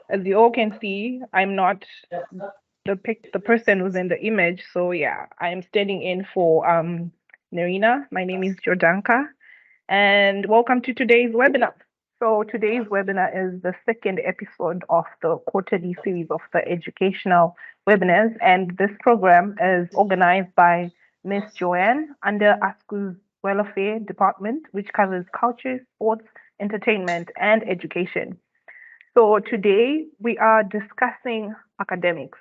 As you all can see, I'm not the person who's in the image. So yeah, I'm standing in for Nerina. My name is Jordanka, and welcome to today's webinar. So today's webinar is the second episode of the quarterly series of the educational webinars, and this program is organized by Miss Joanne under ASKU's Welfare Department, which covers culture, sports, entertainment, and education. So today we are discussing academics,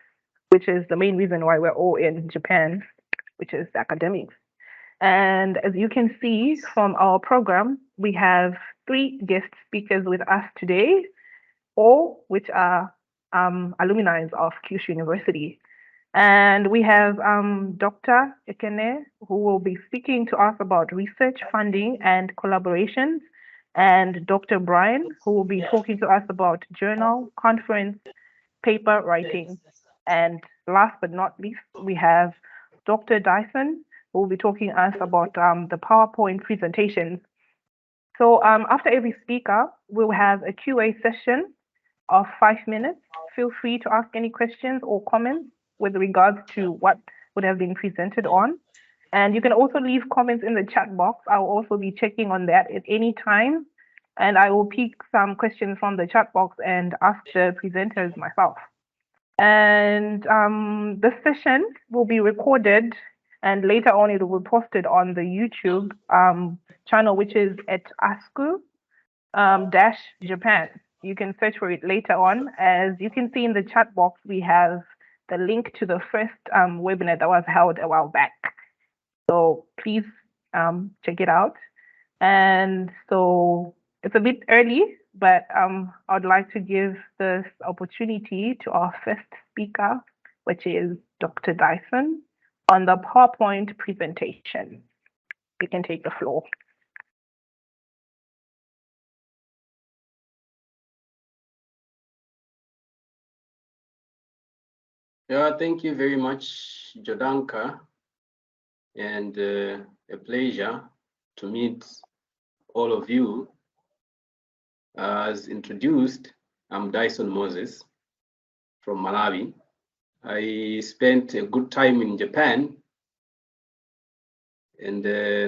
which is the main reason why we're all in Japan, which is academics. And as you can see from our program, we have three guest speakers with us today, all which are alumni of Kyushu University. And we have Dr. Ekene, who will be speaking to us about research funding and collaborations, and Dr. Brian, who will be talking to us about journal, conference, paper writing. And last but not least, we have Dr. Dyson, who will be talking to us about the PowerPoint presentations. So after every speaker, we'll have a QA session of 5 minutes. Feel free to ask any questions or comments with regards to what would have been presented on. And you can also leave comments in the chat box. I'll also be checking on that at any time. And I will pick some questions from the chat box and ask the presenters myself. And this session will be recorded and later on it will be posted on the YouTube channel, which is at ASKU-Japan. You can search for it later on. As you can see in the chat box, we have the link to the first webinar that was held a while back. So please check it out. And so it's a bit early, but I'd like to give this opportunity to our first speaker, which is Dr. Dyson, on the PowerPoint presentation. You can take the floor. Yeah, thank you very much, Jodanka, and a pleasure to meet all of you. As introduced, I'm Dyson Moses from Malawi. I spent a good time in Japan, and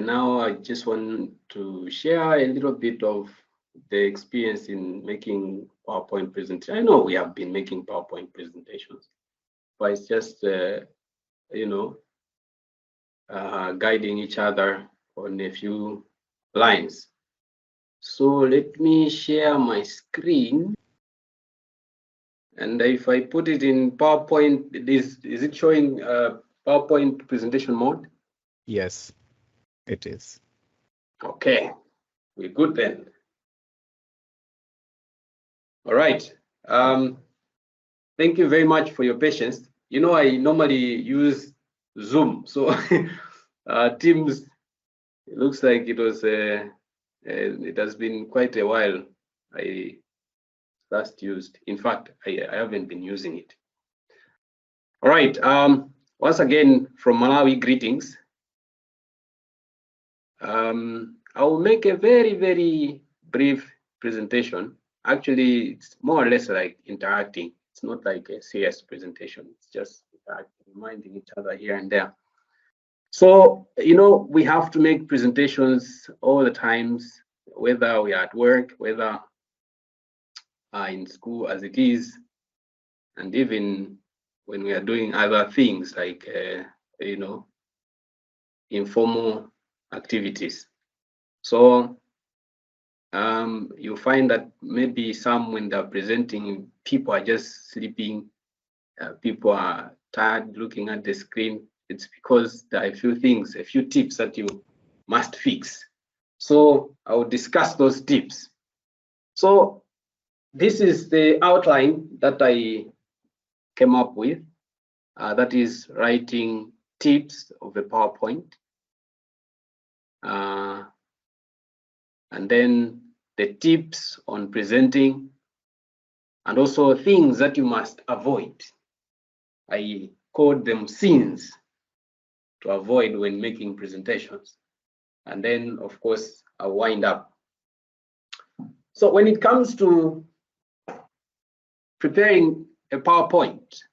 now I just want to share a little bit of the experience in making PowerPoint presentations. I know we have been making PowerPoint presentations, but it's just, guiding each other on a few lines. So let me share my screen. And if I put it in PowerPoint, is it showing PowerPoint presentation mode? Yes, it is. Okay, we're good then. All right. Thank you very much for your patience. You know, I normally use Zoom, so Teams, it looks like it was it has been quite a while I last used. In fact, I haven't been using it. All right. Once again, from Malawi, greetings. I will make a very, very brief presentation. Actually, it's more or less like interacting. It's not like a serious presentation. It's just reminding each other here and there. So, you know, we have to make presentations all the times, whether we are at work, whether in school as it is, and even when we are doing other things like, informal activities. So you find that maybe some, when they're presenting, people are just sleeping, people are tired looking at the screen. It's because there are a few things, a few tips that you must fix. So I will discuss those tips. So this is the outline that I came up with. That is writing tips of the PowerPoint. And then the tips on presenting, and also things that you must avoid. I called them sins to avoid when making presentations. And then, of course, I'll wind up. So when it comes to preparing a PowerPoint,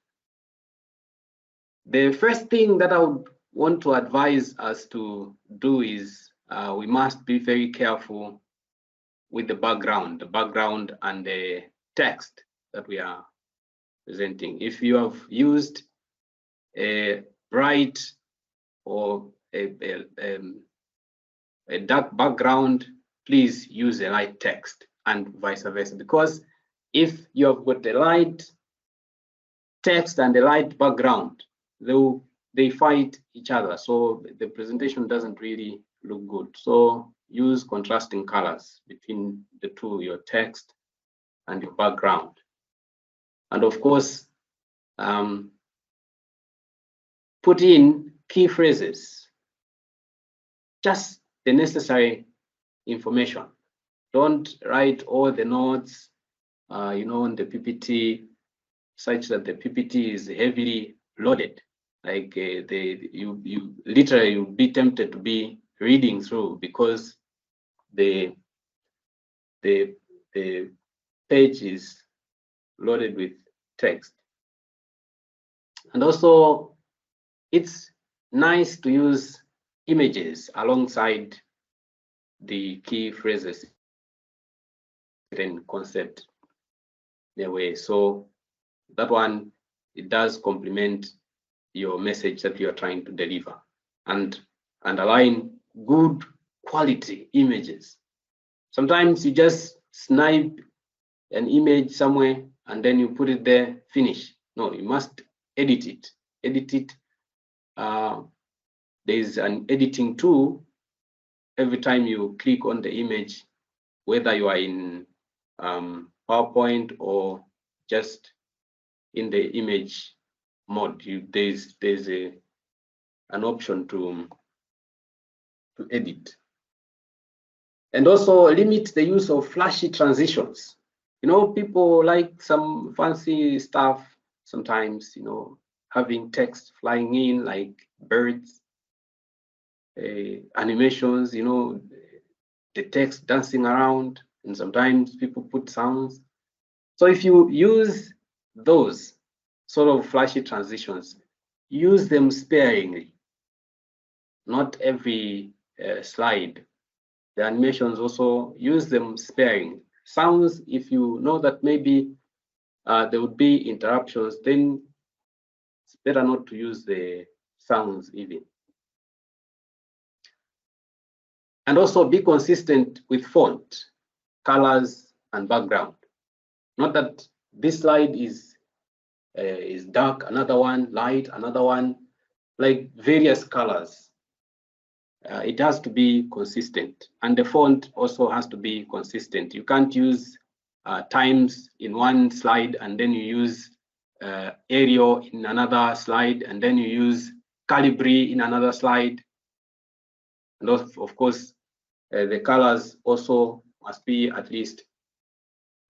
the first thing that I would want to advise us to do is we must be very careful with the background and the text that we are presenting. If you have used a bright or a dark background, please use a light text, and vice versa. Because if you have got a light text and a light background, they fight each other, so the presentation doesn't really look good. So use contrasting colors between the two, your text and your background. And of course, put in key phrases, just the necessary information. Don't write all the notes, on the PPT, such that the PPT is heavily loaded. Like you literally will be tempted to be reading through, because the page is loaded with text. And also, it's nice to use images alongside the key phrases and concept in a way. So that one, it does complement your message that you are trying to deliver, and underline good quality images. Sometimes you just snipe an image somewhere and then you put it there, finish. No, you must edit it. There's an editing tool every time you click on the image, whether you are in PowerPoint or just in the image mode. There's an option to edit. And also limit the use of flashy transitions. People like some fancy stuff sometimes, having text flying in like birds, animations, the text dancing around, and sometimes people put sounds. So if you use those sort of flashy transitions, use them sparingly, not every slide. The animations also, use them sparingly. Sounds, if you know that maybe there would be interruptions, then it's better not to use the sounds even. And also be consistent with font, colors, and background. Not that this slide is dark, another one light, another one like various colors. It has to be consistent, and the font also has to be consistent. You can't use Times in one slide and then you use Arial in another slide, and then you use Calibri in another slide. And of course, the colors also must be at least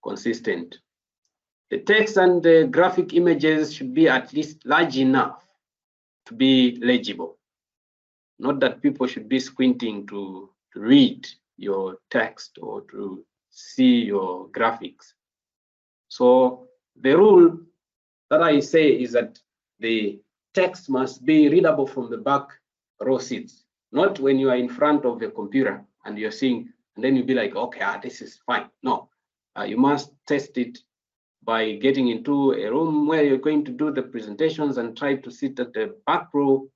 consistent. The text and the graphic images should be at least large enough to be legible. Not that people should be squinting to read your text or to see your graphics. So the rule that I say is that the text must be readable from the back row seats, not when you are in front of the computer and you're seeing, and then you'll be like, okay, this is fine. No, you must test it by getting into a room where you're going to do the presentations and try to sit at the back row.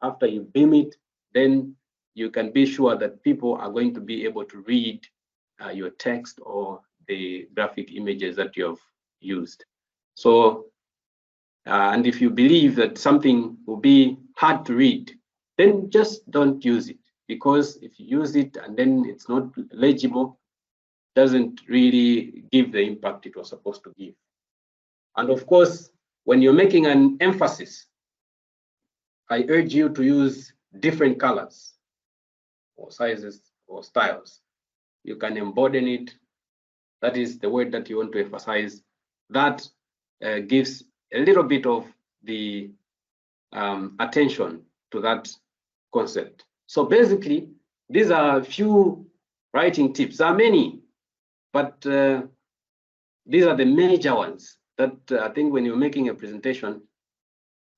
After you beam it, then you can be sure that people are going to be able to read your text or the graphic images that you have used. So, and if you believe that something will be hard to read, then just don't use it, because if you use it and then it's not legible, it doesn't really give the impact it was supposed to give. And of course, when you're making an emphasis, I urge you to use different colors or sizes or styles. You can embody it. That is the word that you want to emphasize. That gives a little bit of the attention to that concept. So basically, these are a few writing tips. There are many, but these are the major ones that I think when you're making a presentation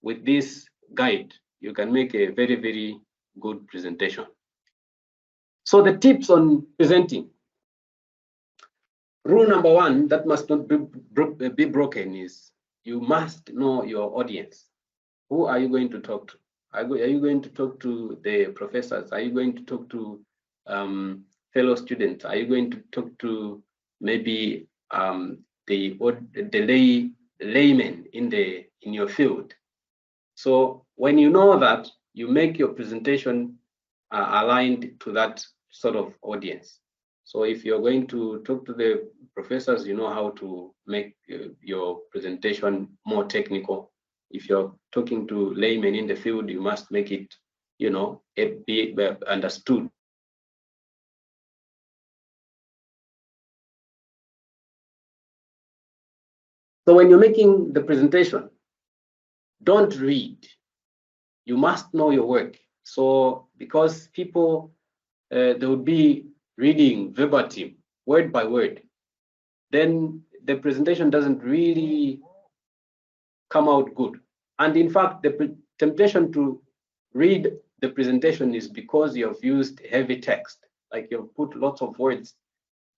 with this guide, you can make a very, very good presentation. So the tips on presenting. Rule number one that must not be broken is you must know your audience. Who are you going to talk to? Are you going to talk to the professors? Are you going to talk to fellow students? Are you going to talk to maybe the laymen in your field? So when you know that, you make your presentation aligned to that sort of audience. So if you're going to talk to the professors, you know how to make your presentation more technical. If you're talking to laymen in the field, you must make it, you know, be understood. So when you're making the presentation, don't read. You must know your work. So because people, they would be reading verbatim, word by word, then the presentation doesn't really come out good. And in fact, the temptation to read the presentation is because you have used heavy text, like you've put lots of words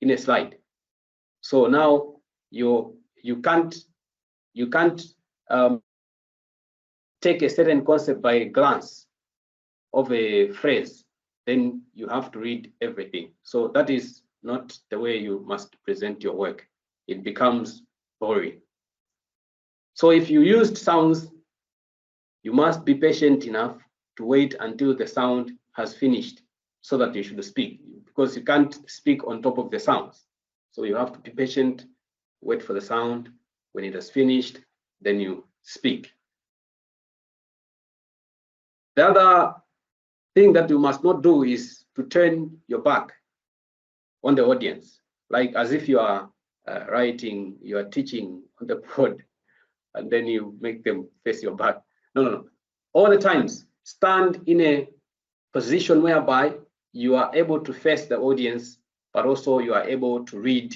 in a slide. So now you can't take a certain concept by a glance of a phrase. Then you have to read everything. So that is not the way you must present your work. It becomes boring. So if you used sounds, you must be patient enough to wait until the sound has finished so that you should speak, because you can't speak on top of the sounds. So you have to be patient, wait for the sound. When it has finished, then you speak. The other thing that you must not do is to turn your back on the audience, like as if you are writing, you are teaching on the board, and then you make them face your back. No. All the times, stand in a position whereby you are able to face the audience, but also you are able to read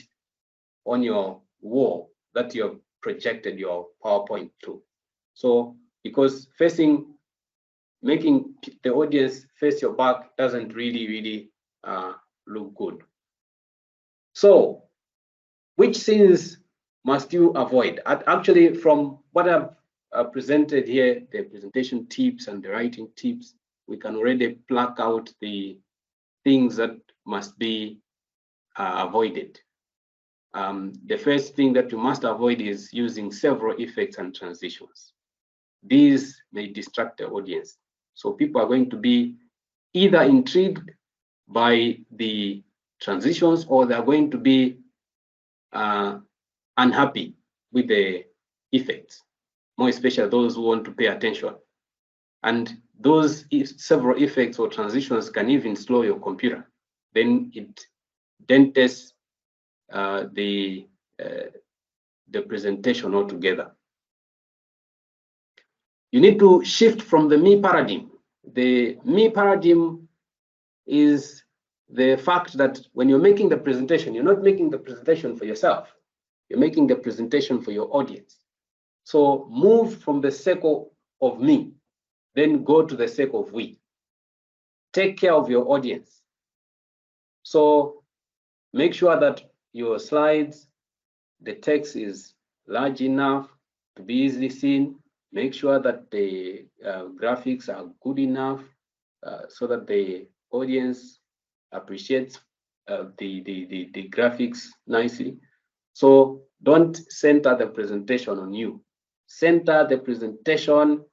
on your wall that you have projected your PowerPoint to. So, because making the audience face your back doesn't really look good. So, which scenes must you avoid? Actually, from what I've presented here, the presentation tips and the writing tips, we can already pluck out the things that must be avoided. The first thing that you must avoid is using several effects and transitions. These may distract the audience. So people are going to be either intrigued by the transitions, or they're going to be unhappy with the effects, more especially those who want to pay attention. And those several effects or transitions can even slow your computer. Then it dents the presentation altogether. You need to shift from the me paradigm. The me paradigm is the fact that when you're making the presentation, you're not making the presentation for yourself. You're making the presentation for your audience. So move from the circle of me, then go to the circle of we. Take care of your audience. So make sure that your slides, the text is large enough to be easily seen. Make sure that the graphics are good enough so that the audience appreciates the graphics nicely. So don't center the presentation on you. Center the presentation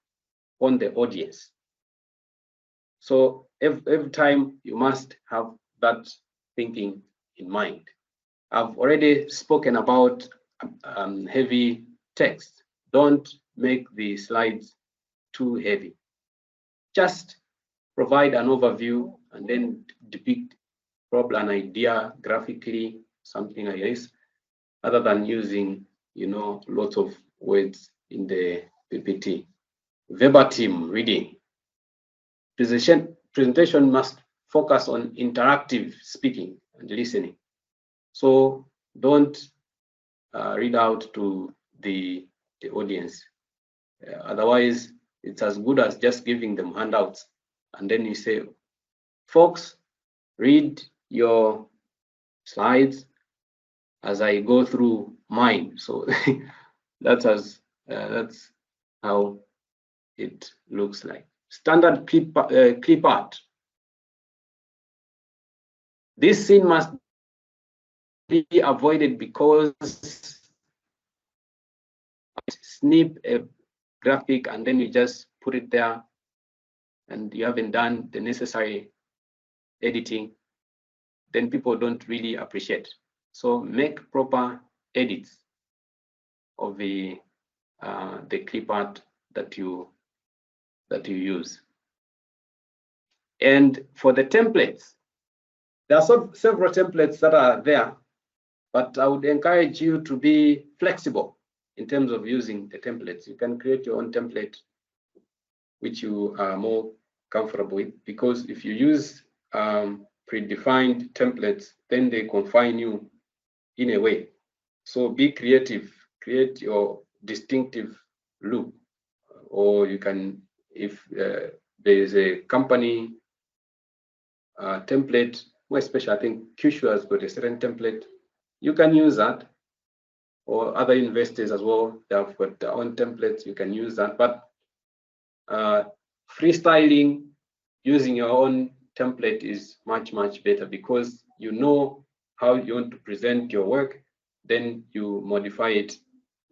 on the audience. So every time you must have that thinking in mind. I've already spoken about heavy text. Don't make the slides too heavy. Just provide an overview and then depict probably an idea graphically, something like this, other than using, lots of words in the PPT. Verbatim reading. Presentation must focus on interactive speaking and listening. So don't read out to the audience. Otherwise, it's as good as just giving them handouts. And then you say, folks, read your slides as I go through mine. So that's how it looks like. Standard clip art. This scene must be avoided because snip a graphic and then you just put it there and you haven't done the necessary editing, then people don't really appreciate. So make proper edits of the clip art that you use. And for the templates, there are several templates that are there, but I would encourage you to be flexible in terms of using the templates. You can create your own template which you are more comfortable with, because if you use predefined templates, then they confine you in a way. So be creative, create your distinctive look, or you can, if there is a company template, more especially I think Kyushu has got a certain template, you can use that, or other investors as well, they have got their own templates, you can use that. But freestyling using your own template is much, much better, because you know how you want to present your work, then you modify it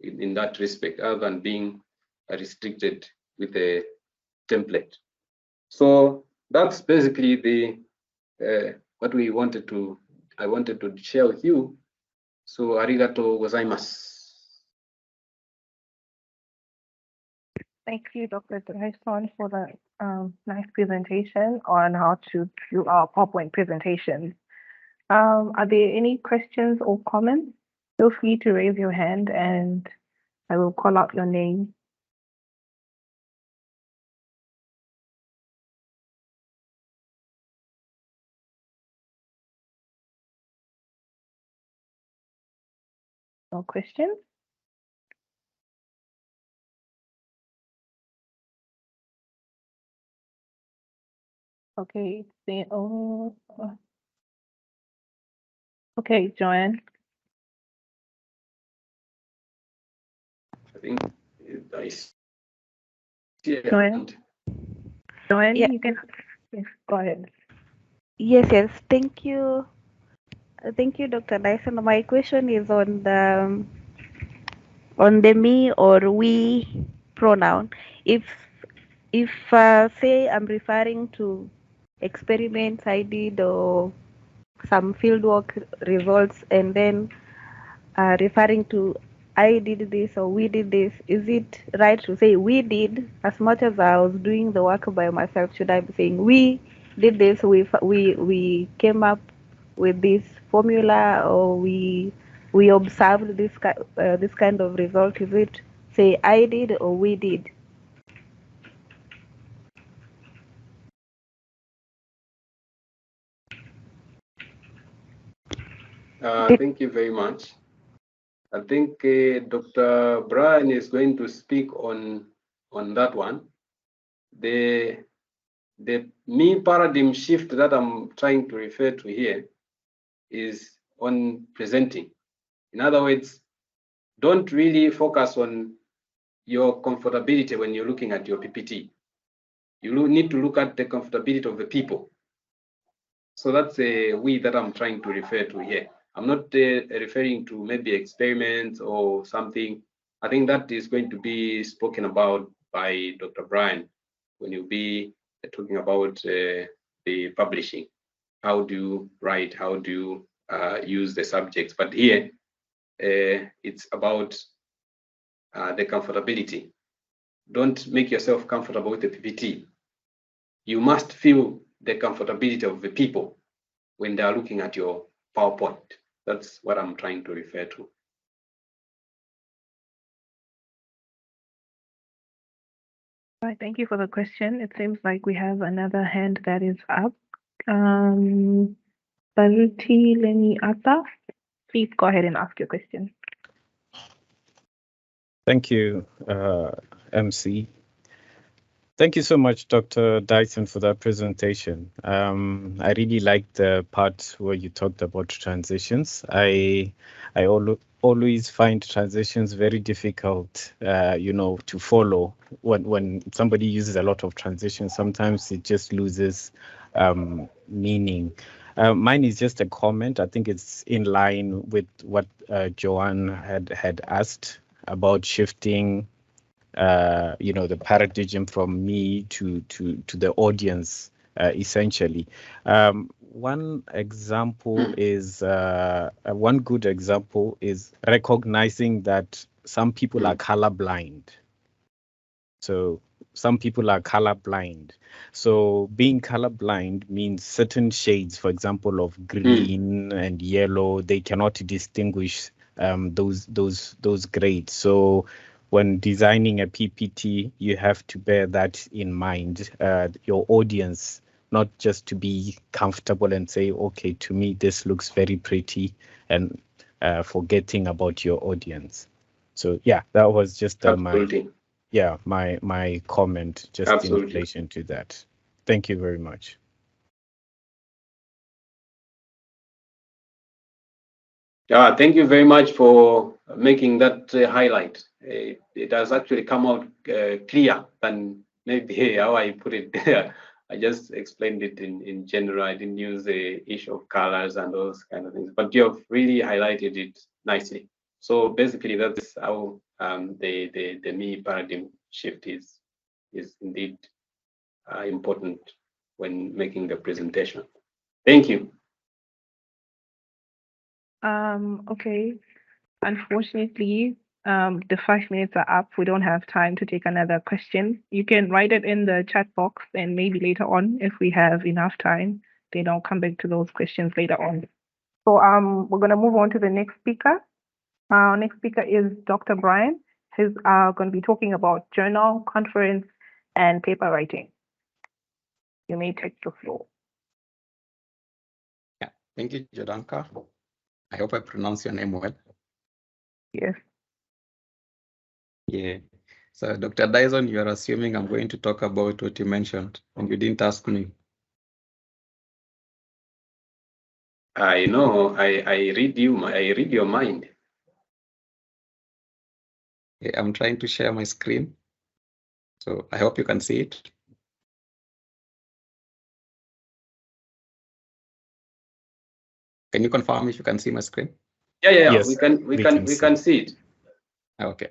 in that respect, other than being restricted with a template. So that's basically the what I wanted to share with you. So arigato gozaimasu. Thank you, Dr. Dyson, for the nice presentation on how to do our PowerPoint presentations. Are there any questions or comments? Feel free to raise your hand and I will call out your name. No questions? Okay, okay, Joanne. I think I see a Joanne? hand. Joanne, Yeah. you can, yes, go ahead. Yes. Thank you. Thank you, Dr. Dyson. My question is on the me or we pronoun. If say I'm referring to experiments I did or some fieldwork results, and then referring to I did this or we did this, is it right to say we did as much as I was doing the work by myself? Should I be saying we did this, we came up with this formula, or we observed this kind of result? Is it say I did or we did? Thank you very much. I think Dr. Brian is going to speak on that one. The me paradigm shift that I'm trying to refer to here is on presenting. In other words, don't really focus on your comfortability when you're looking at your PPT. You need to look at the comfortability of the people. So that's a we that I'm trying to refer to here. I'm not referring to maybe experiments or something. I think that is going to be spoken about by Dr. Brian when you'll be talking about the publishing. How do you write? How do you use the subjects? But here, it's about the comfortability. Don't make yourself comfortable with the PPT. You must feel the comfortability of the people when they are looking at your PowerPoint. That's what I'm trying to refer to. Right, thank you for the question. It seems like we have another hand that is up. Baruti Leniata, please go ahead and ask your question. Thank you, MC. Thank you so much, Dr. Dyson, for that presentation. I really liked the part where you talked about transitions. I always find transitions very difficult, to follow. When somebody uses a lot of transitions, sometimes it just loses meaning. Mine is just a comment. I think it's in line with what Joanne had asked about shifting the paradigm from me to the audience, essentially. One example is one good example is recognizing that some people are colorblind. So some people are colorblind. So being colorblind means certain shades, for example, of green and yellow, they cannot distinguish those grades. So when designing a PPT, you have to bear that in mind. Your audience, not just to be comfortable and say, okay, to me this looks very pretty, and forgetting about your audience. So yeah, that was just my comment just in relation to that. Thank you very much. Thank you very much for making that highlight. It has actually come out clear than maybe how I put it. I just explained it in general. I didn't use the issue of colors and those kind of things, but you have really highlighted it nicely. So basically, that's how the me paradigm shift is indeed important when making the presentation. Thank you. Okay. Unfortunately, the 5 minutes are up. We don't have time to take another question. You can write it in the chat box, and maybe later on, if we have enough time, then I'll come back to those questions later on. So we're gonna move on to the next speaker. Our next speaker is Dr. Brian. He's going to be talking about journal, conference, and paper writing. You may take the floor. Yeah, thank you, Jodanka. I hope I pronounce your name well. Yes. Yeah. So, Dr. Dyson, you are assuming I'm going to talk about what you mentioned, and you didn't ask me. I know. I read you. I read your mind. Yeah, I'm trying to share my screen, so I hope you can see it. Can you confirm if you can see my screen? Yeah. Yes, we can see it. Okay.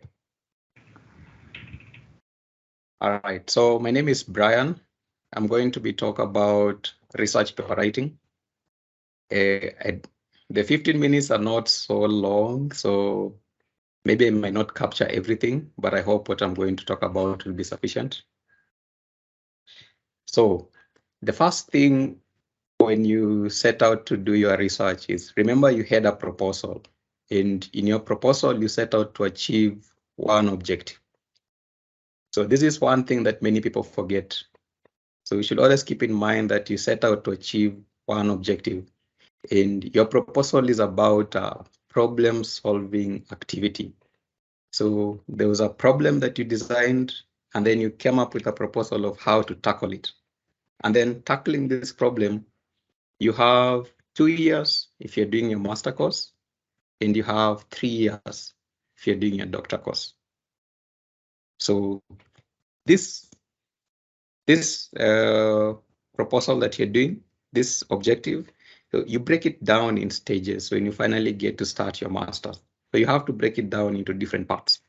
All right. So my name is Brian. I'm going to be talking about research paper writing. The 15 minutes are not so long, so maybe I might not capture everything, but I hope what I'm going to talk about will be sufficient. So the first thing when you set out to do your research is, remember you had a proposal, and in your proposal you set out to achieve one objective. So this is one thing that many people forget. So you should always keep in mind that you set out to achieve one objective, and your proposal is about a problem-solving activity. So there was a problem that you designed, and then you came up with a proposal of how to tackle it. And then tackling this problem, you have 2 years if you're doing your master course, and you have 3 years if you're doing your doctor course. So this proposal that you're doing, this objective, so you break it down in stages when you finally get to start your master's. So you have to break it down into different parts.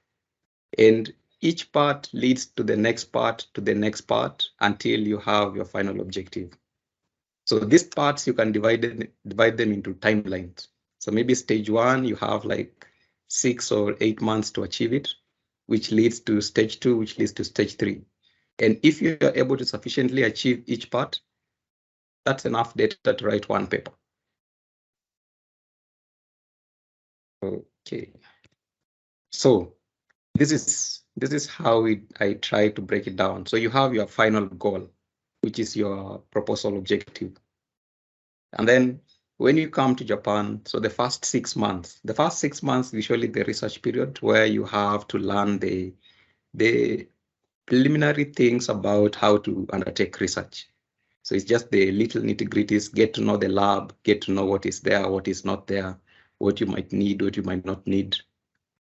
And each part leads to the next part, to the next part, until you have your final objective. So these parts, you can divide them into timelines. So maybe stage 1, you have like 6 or 8 months to achieve it, which leads to stage 2, which leads to stage 3. And if you are able to sufficiently achieve each part, that's enough data to write one paper. Okay. So this is how I try to break it down. So you have your final goal, which is your proposal objective. And then when you come to Japan, so the first 6 months, usually the research period where you have to learn the preliminary things about how to undertake research. So it's just the little nitty-gritties, get to know the lab, get to know what is there, what is not there, what you might need, what you might not need.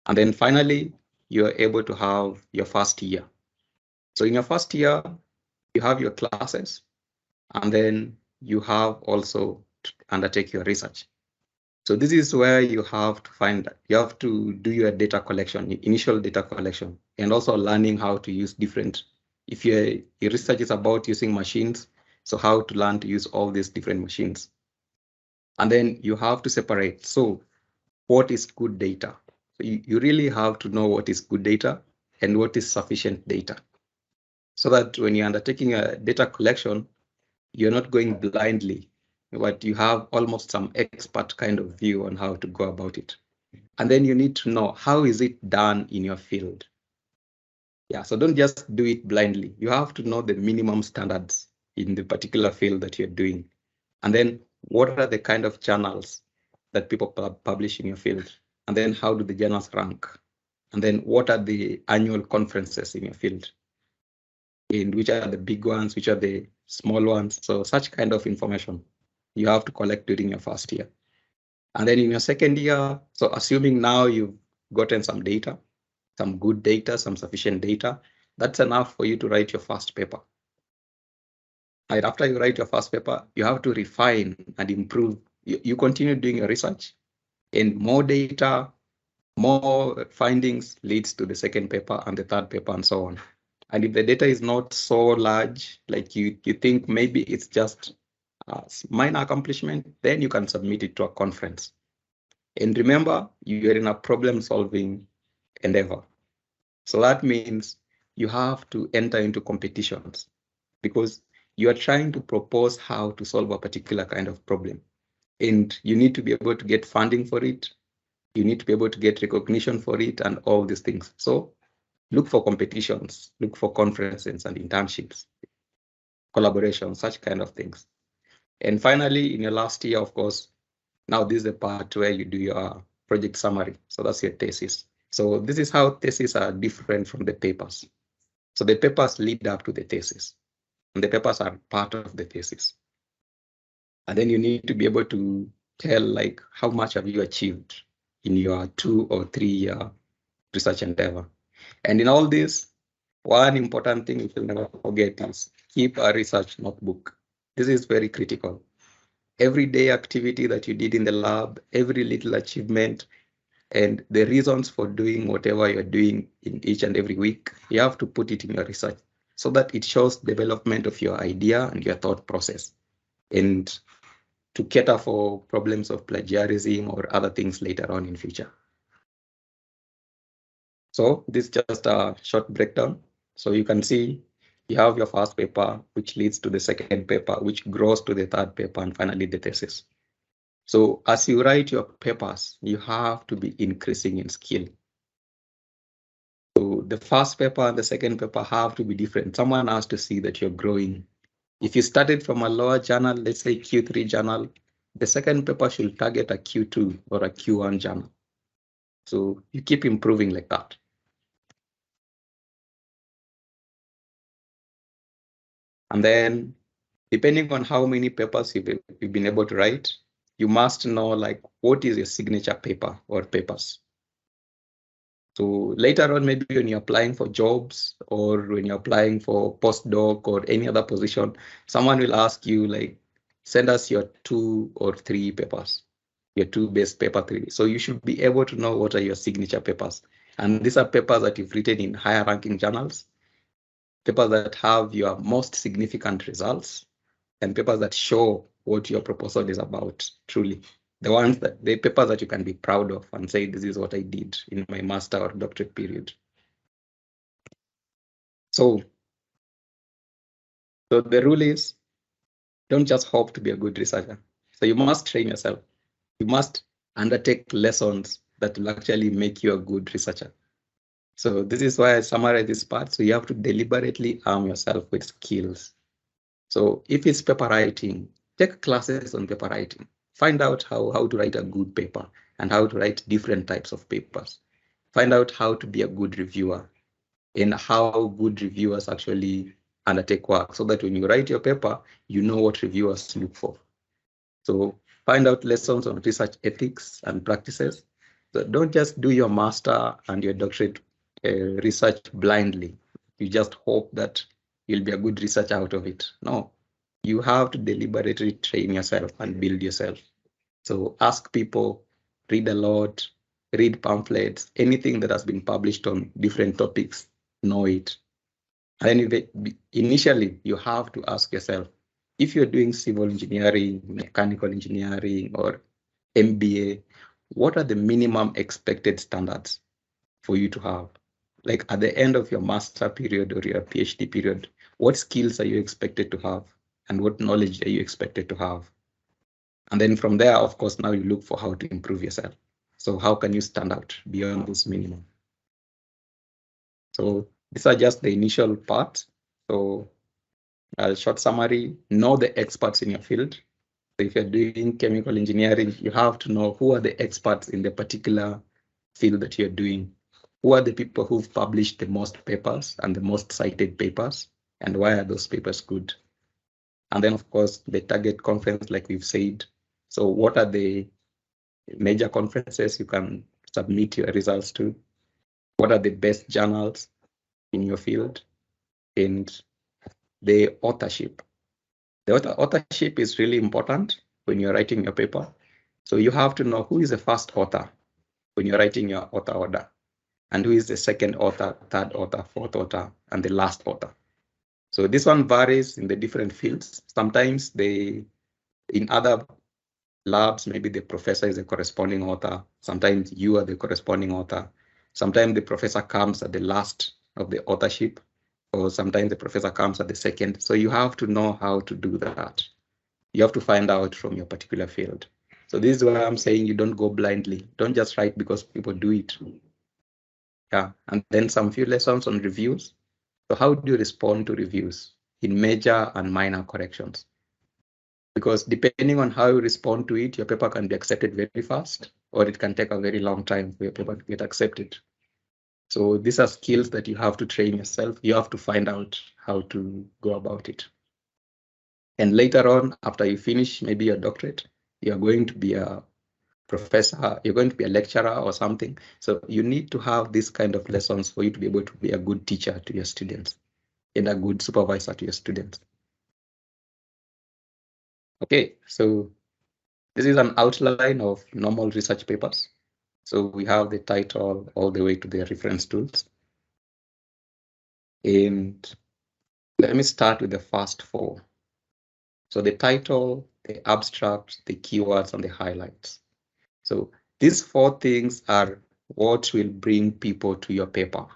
And then finally, you're able to have your first year. So in your first year, you have your classes, and then you have also to undertake your research. So this is where you have to do your data collection, initial data collection, and also learning how to use different, if your research is about using machines, so how to learn to use all these different machines. And then you have to separate. So what is good data? So you really have to know what is good data and what is sufficient data. So that when you're undertaking a data collection, you're not going blindly, but you have almost some expert kind of view on how to go about it. And then you need to know, how is it done in your field? Yeah, so don't just do it blindly. You have to know the minimum standards in the particular field that you're doing. And then what are the kind of journals that people publish in your field? And then how do the journals rank? And then what are the annual conferences in your field? And which are the big ones, which are the small ones? So such kind of information you have to collect during your first year. And then in your second year, so assuming now you've gotten some data, some good data, some sufficient data, that's enough for you to write your first paper. Right after you write your first paper, you have to refine and improve. You continue doing your research, and more data, more findings leads to the second paper and the third paper and so on. And if the data is not so large, like you think maybe it's just a minor accomplishment, then you can submit it to a conference. And remember, you're in a problem-solving endeavor. So that means you have to enter into competitions because you are trying to propose how to solve a particular kind of problem. And you need to be able to get funding for it. You need to be able to get recognition for it and all these things. So look for competitions, look for conferences and internships, collaboration, such kind of things. And finally, in your last year, of course, now this is the part where you do your project summary. So that's your thesis. So this is how theses are different from the papers. So the papers lead up to the thesis, and the papers are part of the thesis. And then you need to be able to tell, like, how much have you achieved in your 2 or 3 year research endeavor. And in all this, one important thing you should never forget is keep a research notebook. This is very critical. Everyday activity that you did in the lab, every little achievement, and the reasons for doing whatever you're doing in each and every week, you have to put it in your research so that it shows development of your idea and your thought process, and to cater for problems of plagiarism or other things later on in future. So this is just a short breakdown. So you can see you have your first paper, which leads to the second paper, which grows to the third paper, and finally the thesis. So as you write your papers, you have to be increasing in skill. So the first paper and the second paper have to be different. Someone has to see that you're growing. If you started from a lower journal, let's say Q3 journal, the second paper should target a Q2 or a Q1 journal. So you keep improving like that. And then depending on how many papers you've been able to write, you must know, like, what is your signature paper or papers. So later on, maybe when you're applying for jobs or when you're applying for postdoc or any other position, someone will ask you, like, send us your 2 or 3 papers, your 2 best paper 3. So you should be able to know what are your signature papers. And these are papers that you've written in higher ranking journals, papers that have your most significant results, and papers that show what your proposal is about, truly. The papers that you can be proud of and say, this is what I did in my master or doctorate period. So the rule is, don't just hope to be a good researcher. So you must train yourself. You must undertake lessons that will actually make you a good researcher. So this is why I summarize this part. So you have to deliberately arm yourself with skills. So if it's paper writing, take classes on paper writing. Find out how to write a good paper and how to write different types of papers. Find out how to be a good reviewer and how good reviewers actually undertake work, so that when you write your paper, you know what reviewers look for. So find out lessons on research ethics and practices. So don't just do your master and your doctorate research blindly. You just hope that you'll be a good researcher out of it. No, you have to deliberately train yourself and build yourself. So ask people, read a lot, read pamphlets, anything that has been published on different topics, know it. And initially, you have to ask yourself, if you're doing civil engineering, mechanical engineering, or MBA, what are the minimum expected standards for you to have? Like at the end of your master period or your PhD period, what skills are you expected to have? And what knowledge are you expected to have? And then from there, of course, now you look for how to improve yourself. So how can you stand out beyond this minimum? So these are just the initial parts. So a short summary, know the experts in your field. So if you're doing chemical engineering, you have to know who are the experts in the particular field that you're doing. Who are the people who've published the most papers and the most cited papers, and why are those papers good? And then, of course, the target conference, like we've said. So what are the major conferences you can submit your results to? What are the best journals in your field? And the authorship. The authorship is really important when you're writing your paper. So you have to know who is the first author when you're writing your author order, and who is the second author, third author, fourth author, and the last author. So this one varies in the different fields. Sometimes in other labs, maybe the professor is the corresponding author. Sometimes you are the corresponding author. Sometimes the professor comes at the last of the authorship, or sometimes the professor comes at the second. So you have to know how to do that. You have to find out from your particular field. So this is why I'm saying you don't go blindly. Don't just write because people do it. Yeah, and then some few lessons on reviews. So how do you respond to reviews in major and minor corrections? Because depending on how you respond to it, your paper can be accepted very fast, or it can take a very long time for your paper to get accepted. So these are skills that you have to train yourself. You have to find out how to go about it. And later on, after you finish maybe your doctorate, you're going to be a professor, you're going to be a lecturer or something. So you need to have this kind of lessons for you to be able to be a good teacher to your students and a good supervisor to your students. Okay, so this is an outline of normal research papers. So we have the title all the way to the reference tools. And let me start with the first four. So the title, the abstract, the keywords, and the highlights. So these four things are what will bring people to your paper.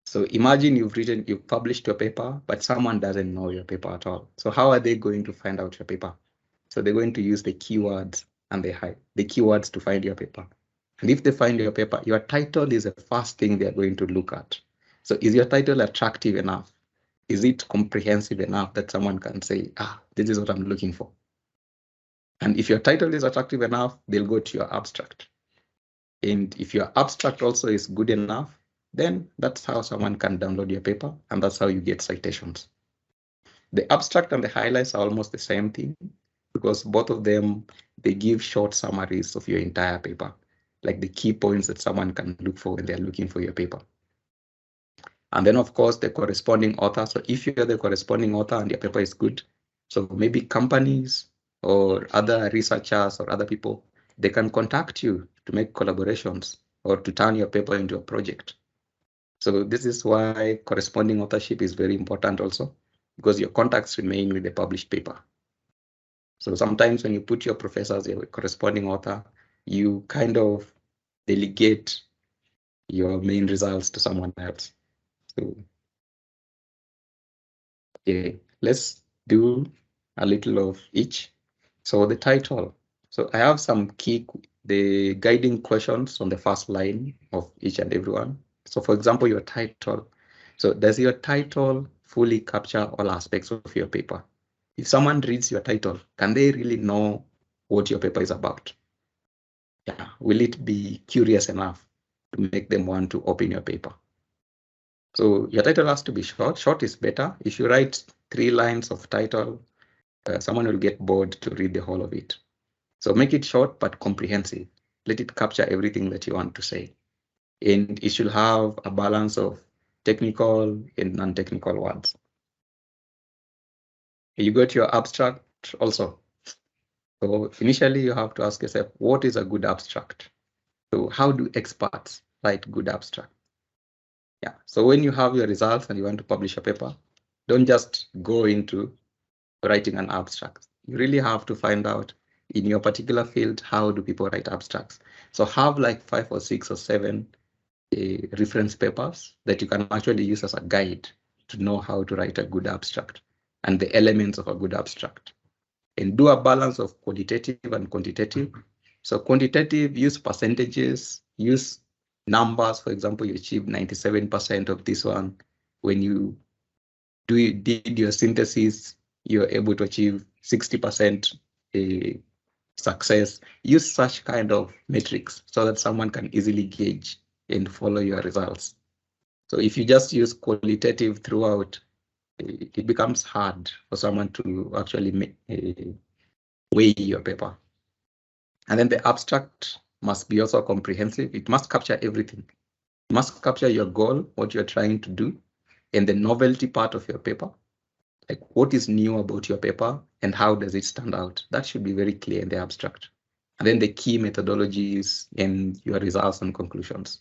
So imagine you've published your paper, but someone doesn't know your paper at all. So how are they going to find out your paper? So they're going to use the keywords and the keywords to find your paper. And if they find your paper, your title is the first thing they're going to look at. So is your title attractive enough? Is it comprehensive enough that someone can say, this is what I'm looking for? And if your title is attractive enough, they'll go to your abstract. And if your abstract also is good enough, then that's how someone can download your paper, and that's how you get citations. The abstract and the highlights are almost the same thing, because both of them, they give short summaries of your entire paper, like the key points that someone can look for when they're looking for your paper. And then, of course, the corresponding author. So if you're the corresponding author and your paper is good, so maybe companies or other researchers or other people, they can contact you to make collaborations or to turn your paper into a project. So this is why corresponding authorship is very important also, because your contacts remain with the published paper. So sometimes when you put your professor as your corresponding author, you kind of delegate your main results to someone else. So okay, let's do a little of each. So the title. So I have some the guiding questions on the first line of each and every one. So for example, your title. So does your title fully capture all aspects of your paper? If someone reads your title, can they really know what your paper is about. Yeah, will it be curious enough to make them want to open your paper? So your title has to be short. Short is better. If you write 3 lines of title, someone will get bored to read the whole of it. So make it short but comprehensive. Let it capture everything that you want to say. And it should have a balance of technical and non-technical words. You got your abstract also. So initially you have to ask yourself, what is a good abstract? So how do experts write good abstract? Yeah, so when you have your results and you want to publish a paper, don't just go into writing an abstract. You really have to find out in your particular field, how do people write abstracts? So have like 5 or 6 or 7 reference papers that you can actually use as a guide to know how to write a good abstract and the elements of a good abstract. And do a balance of qualitative and quantitative. So quantitative, use percentages, use numbers. For example, you achieved 97% of this one. When you did your synthesis, you're able to achieve 60% success. Use such kind of metrics so that someone can easily gauge and follow your results. So if you just use qualitative throughout, it becomes hard for someone to actually weigh your paper. And then the abstract must be also comprehensive. It must capture everything. It must capture your goal, what you're trying to do, and the novelty part of your paper. Like what is new about your paper and how does it stand out? That should be very clear in the abstract. And then the key methodologies and your results and conclusions.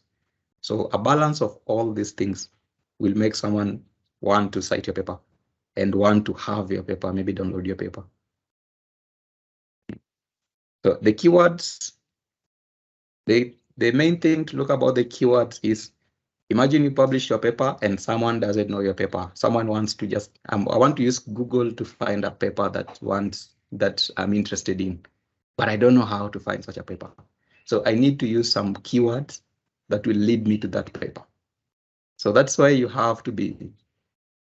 So a balance of all these things will make someone want to cite your paper and want to have your paper, maybe download your paper. So the keywords, the main thing to look about the keywords is, imagine you publish your paper and someone doesn't know your paper. Someone wants to just, I want to use Google to find a paper that I'm interested in, but I don't know how to find such a paper. So I need to use some keywords that will lead me to that paper. So that's why you have to be,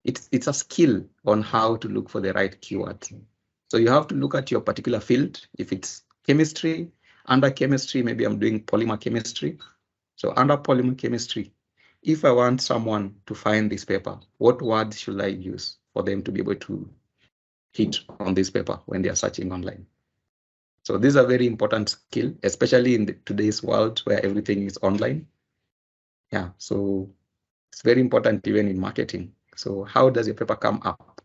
it's a skill on how to look for the right keywords. So you have to look at your particular field. If it's chemistry, under chemistry, maybe I'm doing polymer chemistry. So under polymer chemistry, if I want someone to find this paper, what words should I use for them to be able to hit on this paper when they are searching online? So this is a very important skill, especially in today's world where everything is online. Yeah, so it's very important even in marketing. So how does your paper come up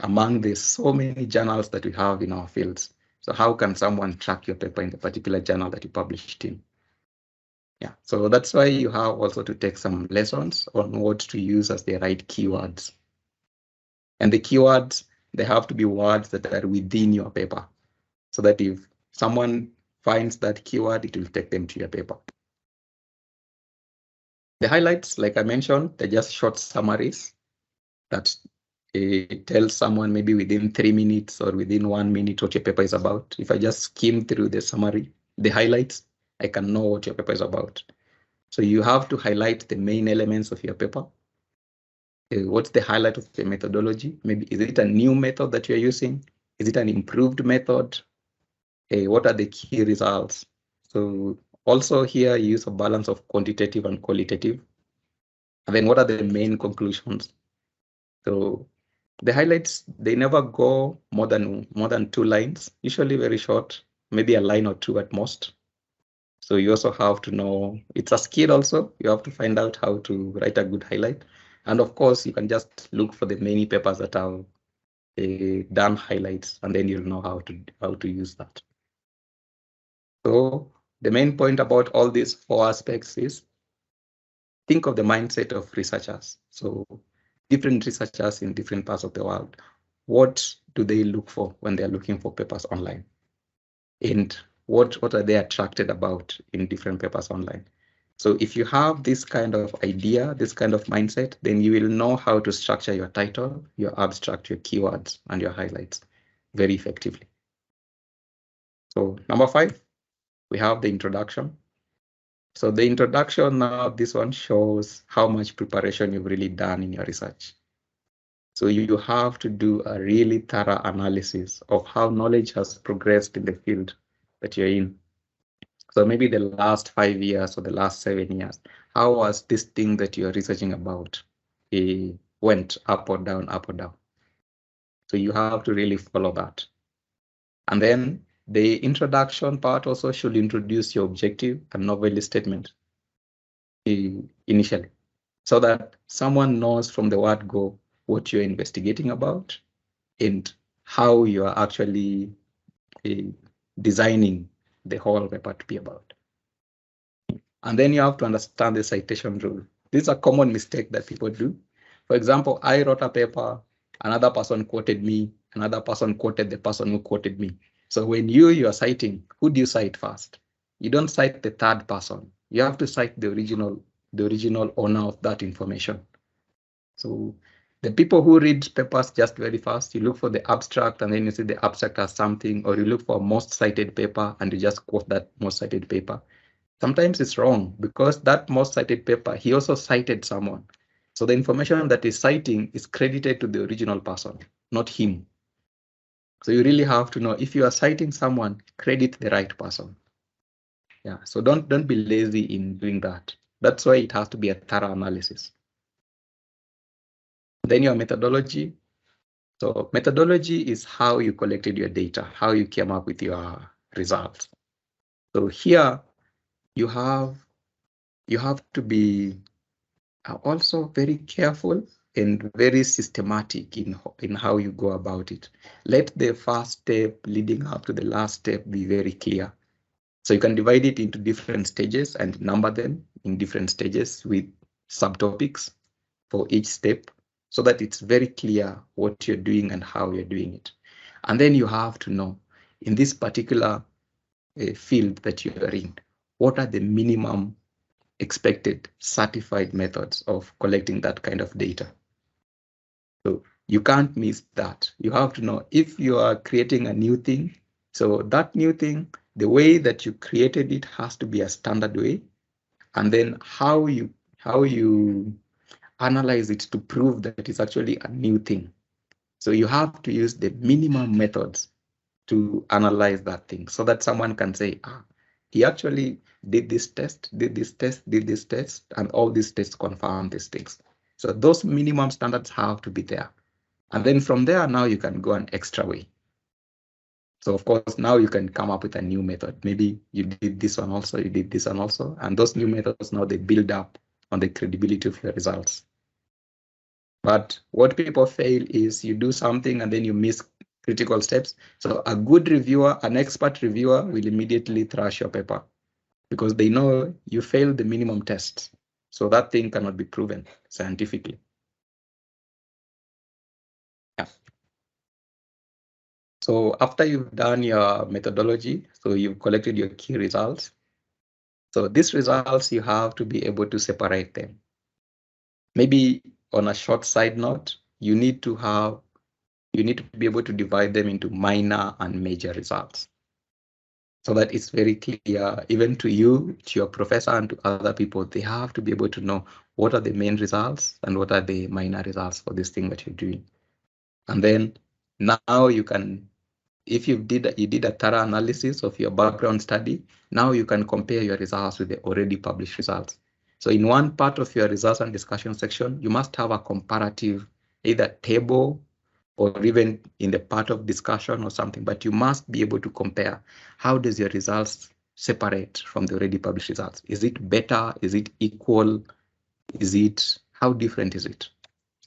among the so many journals that we have in our fields? So how can someone track your paper in the particular journal that you published in? Yeah, so that's why you have also to take some lessons on what to use as the right keywords. And the keywords, they have to be words that are within your paper, so that if someone finds that keyword, it will take them to your paper. The highlights, like I mentioned, they're just short summaries that tells someone maybe within 3 minutes or within 1 minute what your paper is about. If I just skim through the summary, the highlights, I can know what your paper is about. So you have to highlight the main elements of your paper. What's the highlight of the methodology? Maybe is it a new method that you're using? Is it an improved method? What are the key results? So also here you use a balance of quantitative and qualitative. And then what are the main conclusions? So the highlights, they never go more than 2 lines, usually very short, maybe a line or 2 at most. So you also have to know, it's a skill also, you have to find out how to write a good highlight. And of course, you can just look for the many papers that have done highlights, and then you'll know how to use that. So the main point about all these 4 aspects is, think of the mindset of researchers. So different researchers in different parts of the world, what do they look for when they're looking for papers online? And what are they attracted about in different papers online? So if you have this kind of idea, this kind of mindset, then you will know how to structure your title, your abstract, your keywords, and your highlights very effectively. So number 5, we have the introduction. So the introduction now, this one shows how much preparation you've really done in your research. So you have to do a really thorough analysis of how knowledge has progressed in the field that you're in. So maybe the last 5 years or the last 7 years, how was this thing that you're researching about went up or down, up or down? So you have to really follow that. And then the introduction part also should introduce your objective and novelty statement initially, so that someone knows from the word go what you're investigating about and how you are actually designing the whole paper to be about. And then you have to understand the citation rule. This is a common mistake that people do. For example, I wrote a paper, another person quoted me, another person quoted the person who quoted me. So when you are citing, who do you cite first? You don't cite the third person. You have to cite the original owner of that information. So the people who read papers just very fast, you look for the abstract and then you see the abstract as something, or you look for most cited paper and you just quote that most cited paper. Sometimes it's wrong because that most cited paper, he also cited someone. So the information that is citing is credited to the original person, not him. So you really have to know if you are citing someone, credit the right person. Yeah, so don't be lazy in doing that. That's why it has to be a thorough analysis. Then your methodology. So methodology is how you collected your data, how you came up with your results. So here you have to be also very careful and very systematic in how you go about it. Let the first step leading up to the last step be very clear. So you can divide it into different stages and number them in different stages with subtopics for each step so that it's very clear what you're doing and how you're doing it. And then you have to know in this particular field that you are in, what are the minimum expected certified methods of collecting that kind of data. So you can't miss that. You have to know if you are creating a new thing. So that new thing, the way that you created it has to be a standard way. And then how you analyze it to prove that it's actually a new thing. So you have to use the minimum methods to analyze that thing so that someone can say, he actually did this test, did this test, did this test, and all these tests confirm these things. So those minimum standards have to be there. And then from there, now you can go an extra way. So of course, now you can come up with a new method. Maybe you did this one also, you did this one also. And those new methods, now they build up on the credibility of your results. But what people fail is you do something and then you miss critical steps. So a good reviewer, an expert reviewer will immediately trash your paper because they know you failed the minimum tests. So that thing cannot be proven scientifically. Yeah. So after you've done your methodology, so you've collected your key results. So these results, you have to be able to separate them. Maybe on a short side note, you need to be able to divide them into minor and major results so that it's very clear, even to you, to your professor, and to other people. They have to be able to know what are the main results and what are the minor results for this thing that you're doing. And then now you can, if you did a thorough analysis of your background study, now you can compare your results with the already published results. So in one part of your results and discussion section, you must have a comparative, either table or even in the part of discussion or something, but you must be able to compare how does your results separate from the already published results. Is it better? Is it equal? How different is it?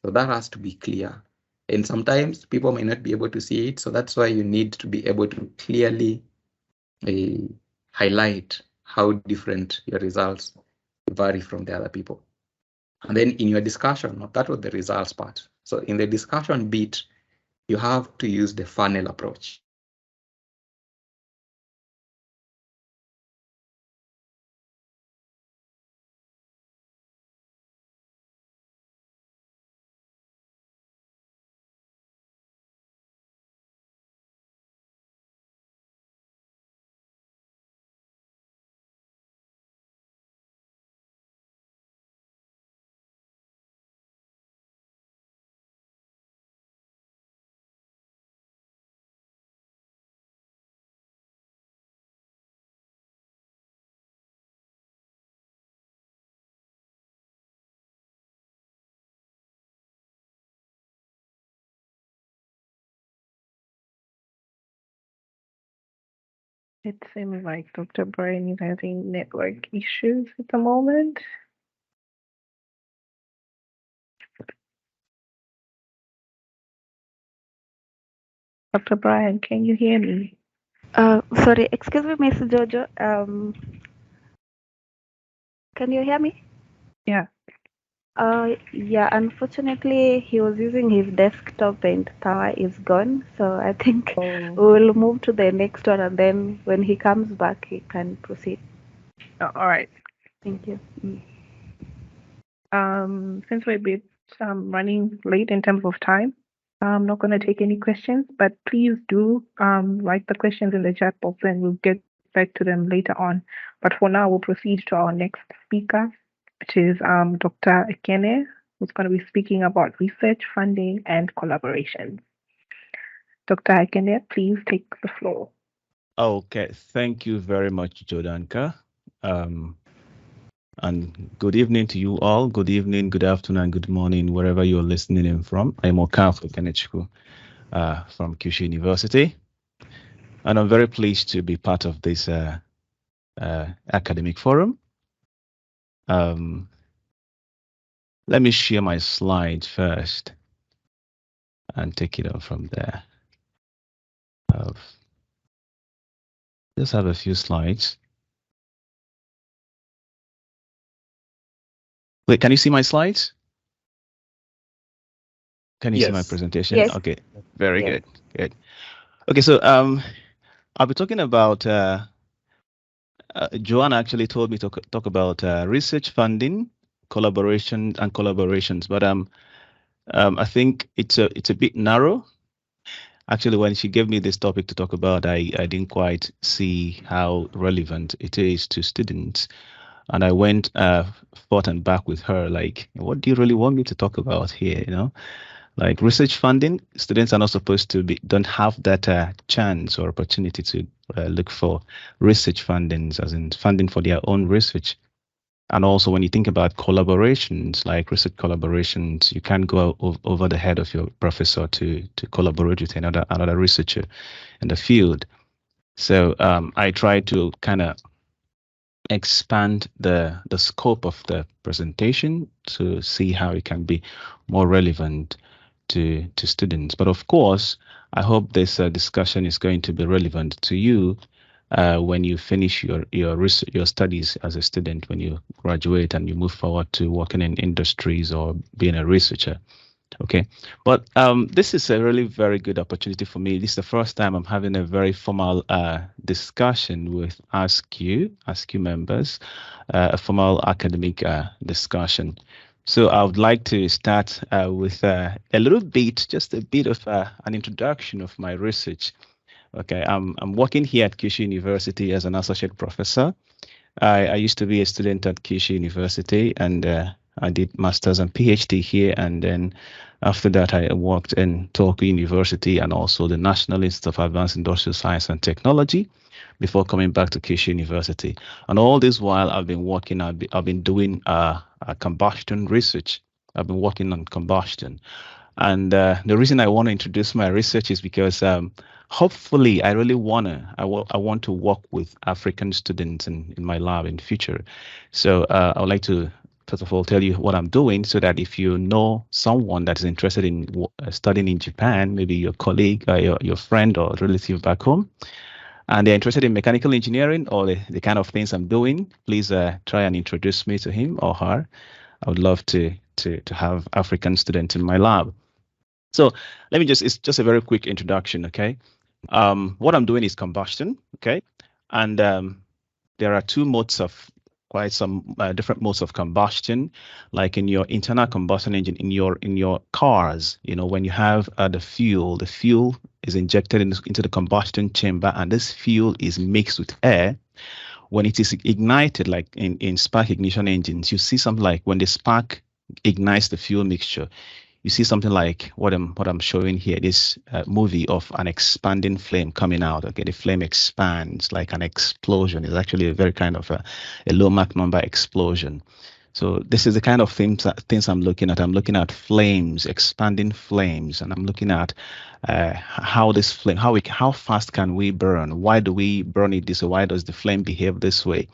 So that has to be clear. And sometimes people may not be able to see it. So that's why you need to be able to clearly highlight how different your results vary from the other people. And then in your discussion, that was the results part. So in the discussion bit, you have to use the funnel approach. It seems like Dr. Brian is having network issues at the moment. Dr. Brian, can you hear me? Sorry, excuse me, Miss Jojo. Can you hear me? Yeah. Yeah, unfortunately, he was using his desktop and power is gone. So I think Oh. we'll move to the next one, and then when he comes back, he can proceed. All right. Thank you. Since we're a bit running late in terms of time, I'm not going to take any questions, but please do write the questions in the chat box and we'll get back to them later on. But for now, we'll proceed to our next speaker, which is Dr. Ekene, who's going to be speaking about research, funding, and collaboration. Dr. Ekene, please take the floor. Okay, thank you very much, Jodanka. And good evening to you all. Good evening, good afternoon, and good morning, wherever you're listening in from. I'm Okafor Kenechukwu from Kyushu University. And I'm very pleased to be part of this academic forum. Let me share my slide first and take it on from there. Just have a few slides. Wait, can you see my slides? Can you see my presentation? Yes. Okay, very good. Good. Okay, so I'll be talking about Joanna actually told me to talk about research funding, collaboration, and collaborations. But I think it's a bit narrow. Actually, when she gave me this topic to talk about, I didn't quite see how relevant it is to students. And I went forth and back with her, like, what do you really want me to talk about here? You know, like research funding, students are not supposed to don't have that chance or opportunity to look for research fundings, as in funding for their own research. And also, when you think about collaborations, like research collaborations, you can't go over the head of your professor to collaborate with another researcher in the field. So I try to kind of expand the scope of the presentation to see how it can be more relevant to students. But of course, I hope this discussion is going to be relevant to you when you finish your studies as a student, when you graduate and you move forward to working in industries or being a researcher. Okay, but this is a really very good opportunity for me. This is the first time I'm having a very formal discussion with ASKU members, a formal academic discussion. So I would like to start with a little bit, just a bit of an introduction of my research. Okay, I'm working here at Kyushu University as an associate professor. I used to be a student at Kyushu University, and I did master's and PhD here, and then after that I worked in Tokyo University and also the National Institute of Advanced Industrial Science and Technology before coming back to Kyushu University. And all this while I've been working, I've been doing combustion research. I've been working on combustion. And the reason I want to introduce my research is because hopefully I really I want to work with African students in my lab in the future. So I would like to first of all tell you what I'm doing, so that if you know someone that is interested in studying in Japan, maybe your colleague, your friend or relative back home, and they're interested in mechanical engineering or the kind of things I'm doing, please try and introduce me to him or her. I would love to have African students in my lab. So let me it's just a very quick introduction, okay? What I'm doing is combustion, okay? And there are quite some different modes of combustion, like in your internal combustion engine, in your cars. You know, when you have the fuel is injected into the combustion chamber, and this fuel is mixed with air. When it is ignited, like in spark ignition engines, you see something like when the spark ignites the fuel mixture, you see something like what I'm showing here, this movie of an expanding flame coming out. Okay, the flame expands like an explosion. It's actually a very kind of a low Mach number explosion. So this is the kind of things I'm looking at. I'm looking at flames, expanding flames, and I'm looking at how this flame, how fast can we burn? Why do we burn it this way? Why does the flame behave this way?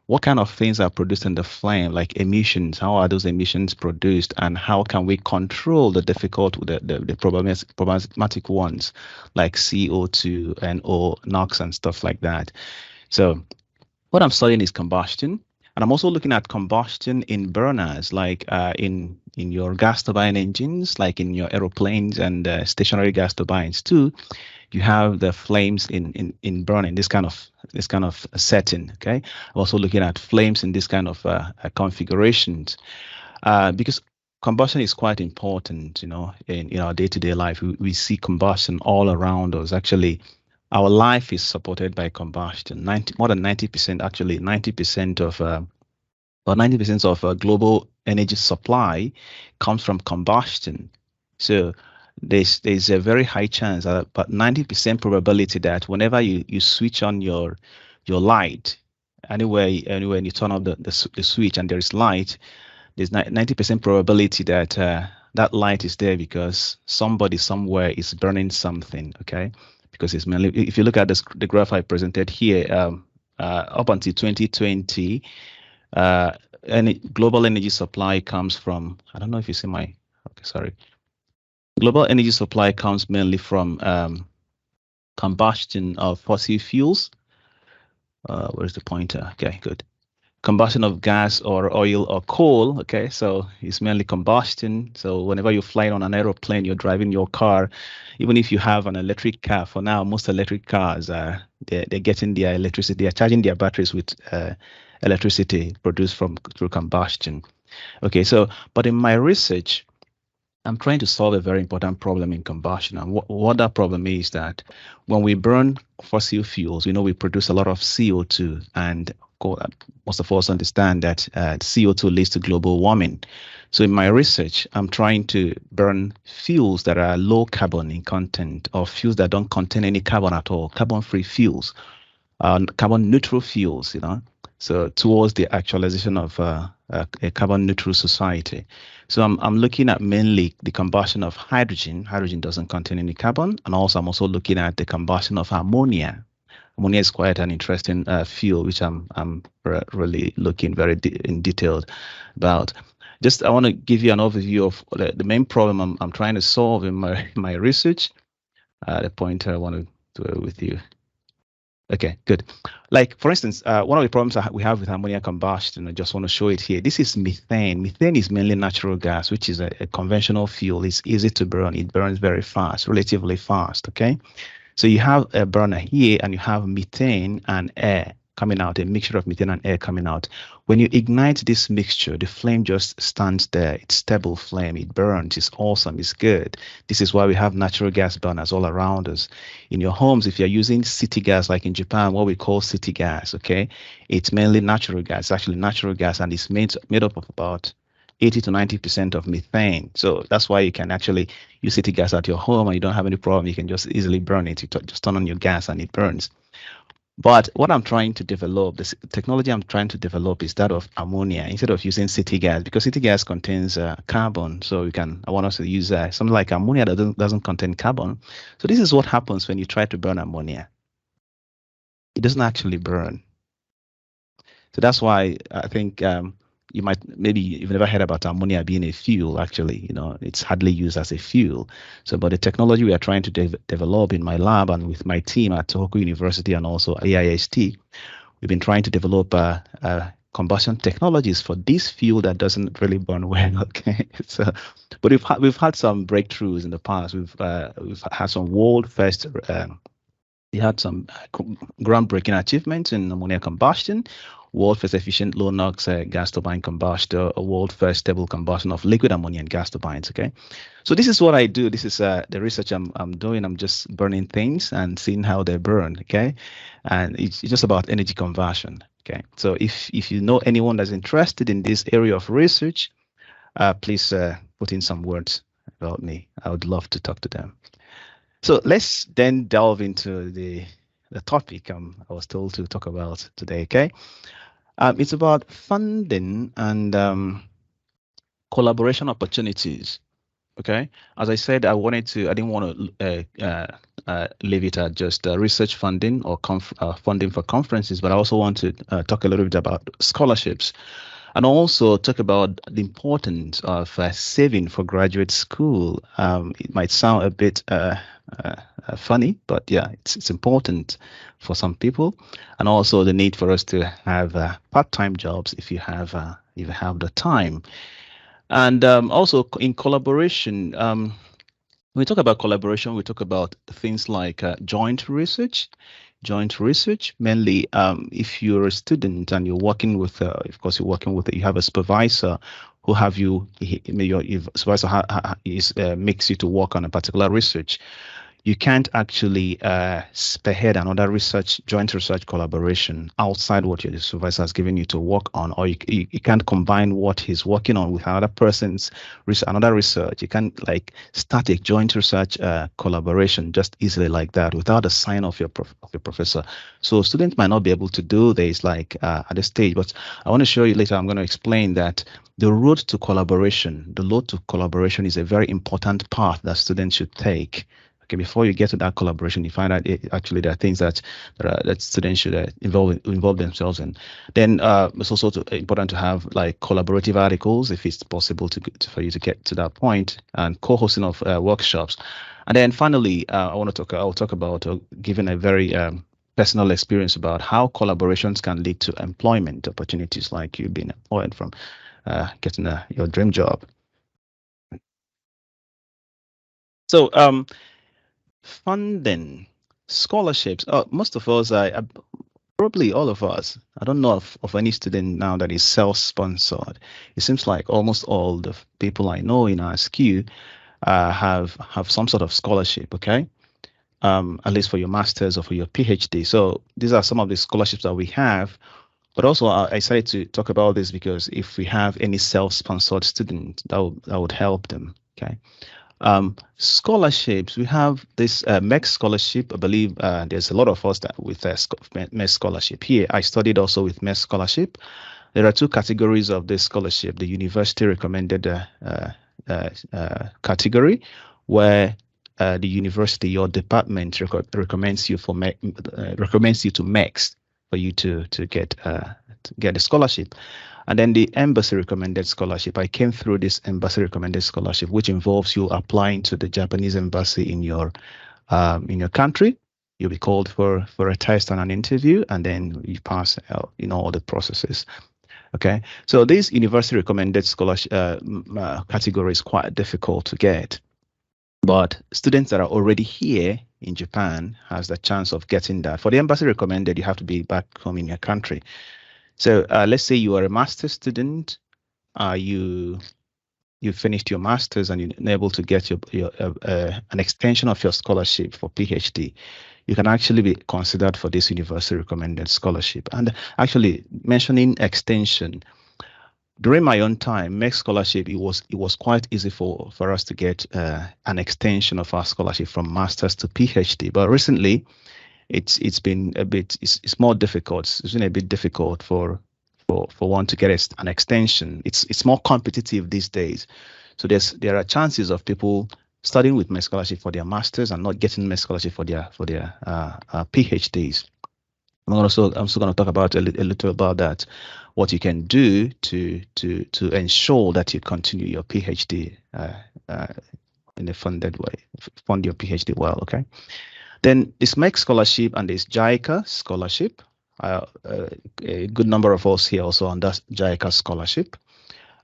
What kind of things are produced in the flame, like emissions? How are those emissions produced, and how can we control the difficult, the problematic ones, like CO2 and NOx and stuff like that? So what I'm studying is combustion, and I'm also looking at combustion in burners, like in your gas turbine engines, like in your aeroplanes and stationary gas turbines too. You have the flames in burning, this kind of setting. Okay, I'm also looking at flames in this kind of configurations, because combustion is quite important. In our day-to-day life, we see combustion all around us. Actually, our life is supported by combustion. More than 90%, actually 90% of or 90% of global energy supply comes from combustion. So there's a very high chance, but 90% probability that whenever you switch on your light, anywhere you turn on the switch and there is light, there's 90% probability that that light is there because somebody somewhere is burning something. Okay, because it's mainly, if you look at the graph I presented here, up until 2020. Global energy supply comes from, I don't know if you see my, okay, sorry. Global energy supply comes mainly from combustion of fossil fuels. Where's the pointer? Okay, good. Combustion of gas or oil or coal. Okay, so it's mainly combustion. So whenever you're flying on an aeroplane, you're driving your car, even if you have an electric car. For now, most electric cars they're getting their electricity, they're charging their batteries with electricity produced through combustion. Okay, so but in my research, I'm trying to solve a very important problem in combustion. And what that problem is that when we burn fossil fuels, we produce a lot of CO2. And most of us understand that CO2 leads to global warming. So in my research, I'm trying to burn fuels that are low carbon in content, or fuels that don't contain any carbon at all, carbon-free fuels, carbon neutral fuels, so towards the actualization of a carbon neutral society. So I'm looking at mainly the combustion of hydrogen. Hydrogen doesn't contain any carbon. And also I'm also looking at the combustion of ammonia. Ammonia is quite an interesting fuel, which I'm really looking very in detail about. I want to give you an overview of the main problem I'm trying to solve in my research. The point I want to do with you. Okay, good. Like, for instance, one of the problems we have with ammonia combustion, I just want to show it here. This is methane. Methane is mainly natural gas, which is a conventional fuel. It's easy to burn. It burns very fast, relatively fast, okay? So you have a burner here, and you have methane and air coming out, a mixture of methane and air coming out. When you ignite this mixture, the flame just stands there. It's stable flame. It burns. It's awesome. It's good. This is why we have natural gas burners all around us. In your homes, if you're using city gas, like in Japan, what we call city gas, okay, it's mainly natural gas. It's actually natural gas, and it's made up of about 80 to 90% of methane. So that's why you can actually use city gas at your home and you don't have any problem. You can just easily burn it. You just turn on your gas and it burns. But what I'm trying to develop, the technology I'm trying to develop, is that of ammonia instead of using city gas, because city gas contains carbon. So I want us to use something like ammonia that doesn't contain carbon. So this is what happens when you try to burn ammonia. It doesn't actually burn. So that's why I think you've never heard about ammonia being a fuel. Actually, it's hardly used as a fuel. So, but the technology we are trying to develop in my lab and with my team at Tohoku University and also AIST, we've been trying to develop combustion technologies for this fuel that doesn't really burn well. Okay, so, but we've had some breakthroughs in the past. We've had some world first. We had some groundbreaking achievements in ammonia combustion, world first efficient low NOx gas turbine combustion, a world first stable combustion of liquid ammonia and gas turbines. Okay, so this is what I do. This is the research I'm doing. I'm just burning things and seeing how they burn. Okay, and it's just about energy conversion. Okay, so if you know anyone that's interested in this area of research, please put in some words about me. I would love to talk to them. So let's then delve into the topic I was told to talk about today, okay? It's about funding and collaboration opportunities. Okay, as I said, I didn't want to leave it at just research funding or funding for conferences, but I also want to talk a little bit about scholarships, and also talk about the importance of saving for graduate school. It might sound a bit funny, but yeah, it's important for some people, and also the need for us to have part-time jobs if you have the time. And also in collaboration, when we talk about collaboration, we talk about things like joint research. Joint research, mainly if you're a student and you're working with, of course, you have a supervisor who have you, your supervisor makes you to work on a particular research. You can't actually spearhead another joint research collaboration outside what your supervisor has given you to work on, or you can't combine what he's working on with another person's another research. You can't like start a joint research collaboration just easily like that without a sign of your professor. So students might not be able to do this like at this stage, but I want to show you later. I'm going to explain that the road to collaboration is a very important path that students should take. Okay, before you get to that collaboration, you find out actually there are things that students should involve themselves in. Then it's also important to have like collaborative articles if it's possible for you to get to that point, and co-hosting of workshops. And then finally, I'll talk about giving a very personal experience about how collaborations can lead to employment opportunities, like you being employed from getting your dream job. So funding, scholarships. Most of us, probably all of us, I don't know of any student now that is self-sponsored. It seems like almost all the people I know in ASKU have some sort of scholarship, okay? At least for your master's or for your PhD. So these are some of the scholarships that we have. But also, I decided to talk about this because if we have any self-sponsored student, that would help them, okay? Scholarships, we have this MEC scholarship. I believe there's a lot of us that with MEC scholarship here. I studied also with MEC scholarship. There are two categories of this scholarship: the university recommended category, where the university or department recommends you to MECs for you to get a scholarship. And then the embassy recommended scholarship. I came through this embassy recommended scholarship, which involves you applying to the Japanese embassy in your country. You'll be called for a test and an interview, and then you pass all the processes. Okay, so this university recommended scholarship category is quite difficult to get, but students that are already here in Japan has the chance of getting that. For the embassy recommended, you have to be back home in your country. So let's say you are a master's student, you finished your master's and you're able to get an extension of your scholarship for PhD. You can actually be considered for this university recommended scholarship. And actually, mentioning extension, during my own time, MEC scholarship, it was quite easy for us to get an extension of our scholarship from master's to PhD. But recently, it's been a bit it's more difficult. It's been a bit difficult for one to get an extension. It's more competitive these days. So there are chances of people studying with MEC scholarship for their masters and not getting MEC scholarship for their PhDs. I'm also going to talk about a little about that, what you can do to ensure that you continue your PhD in a funded way, fund your PhD well. Okay. Then this MEC scholarship and this JICA scholarship. A good number of us here also on that JICA scholarship.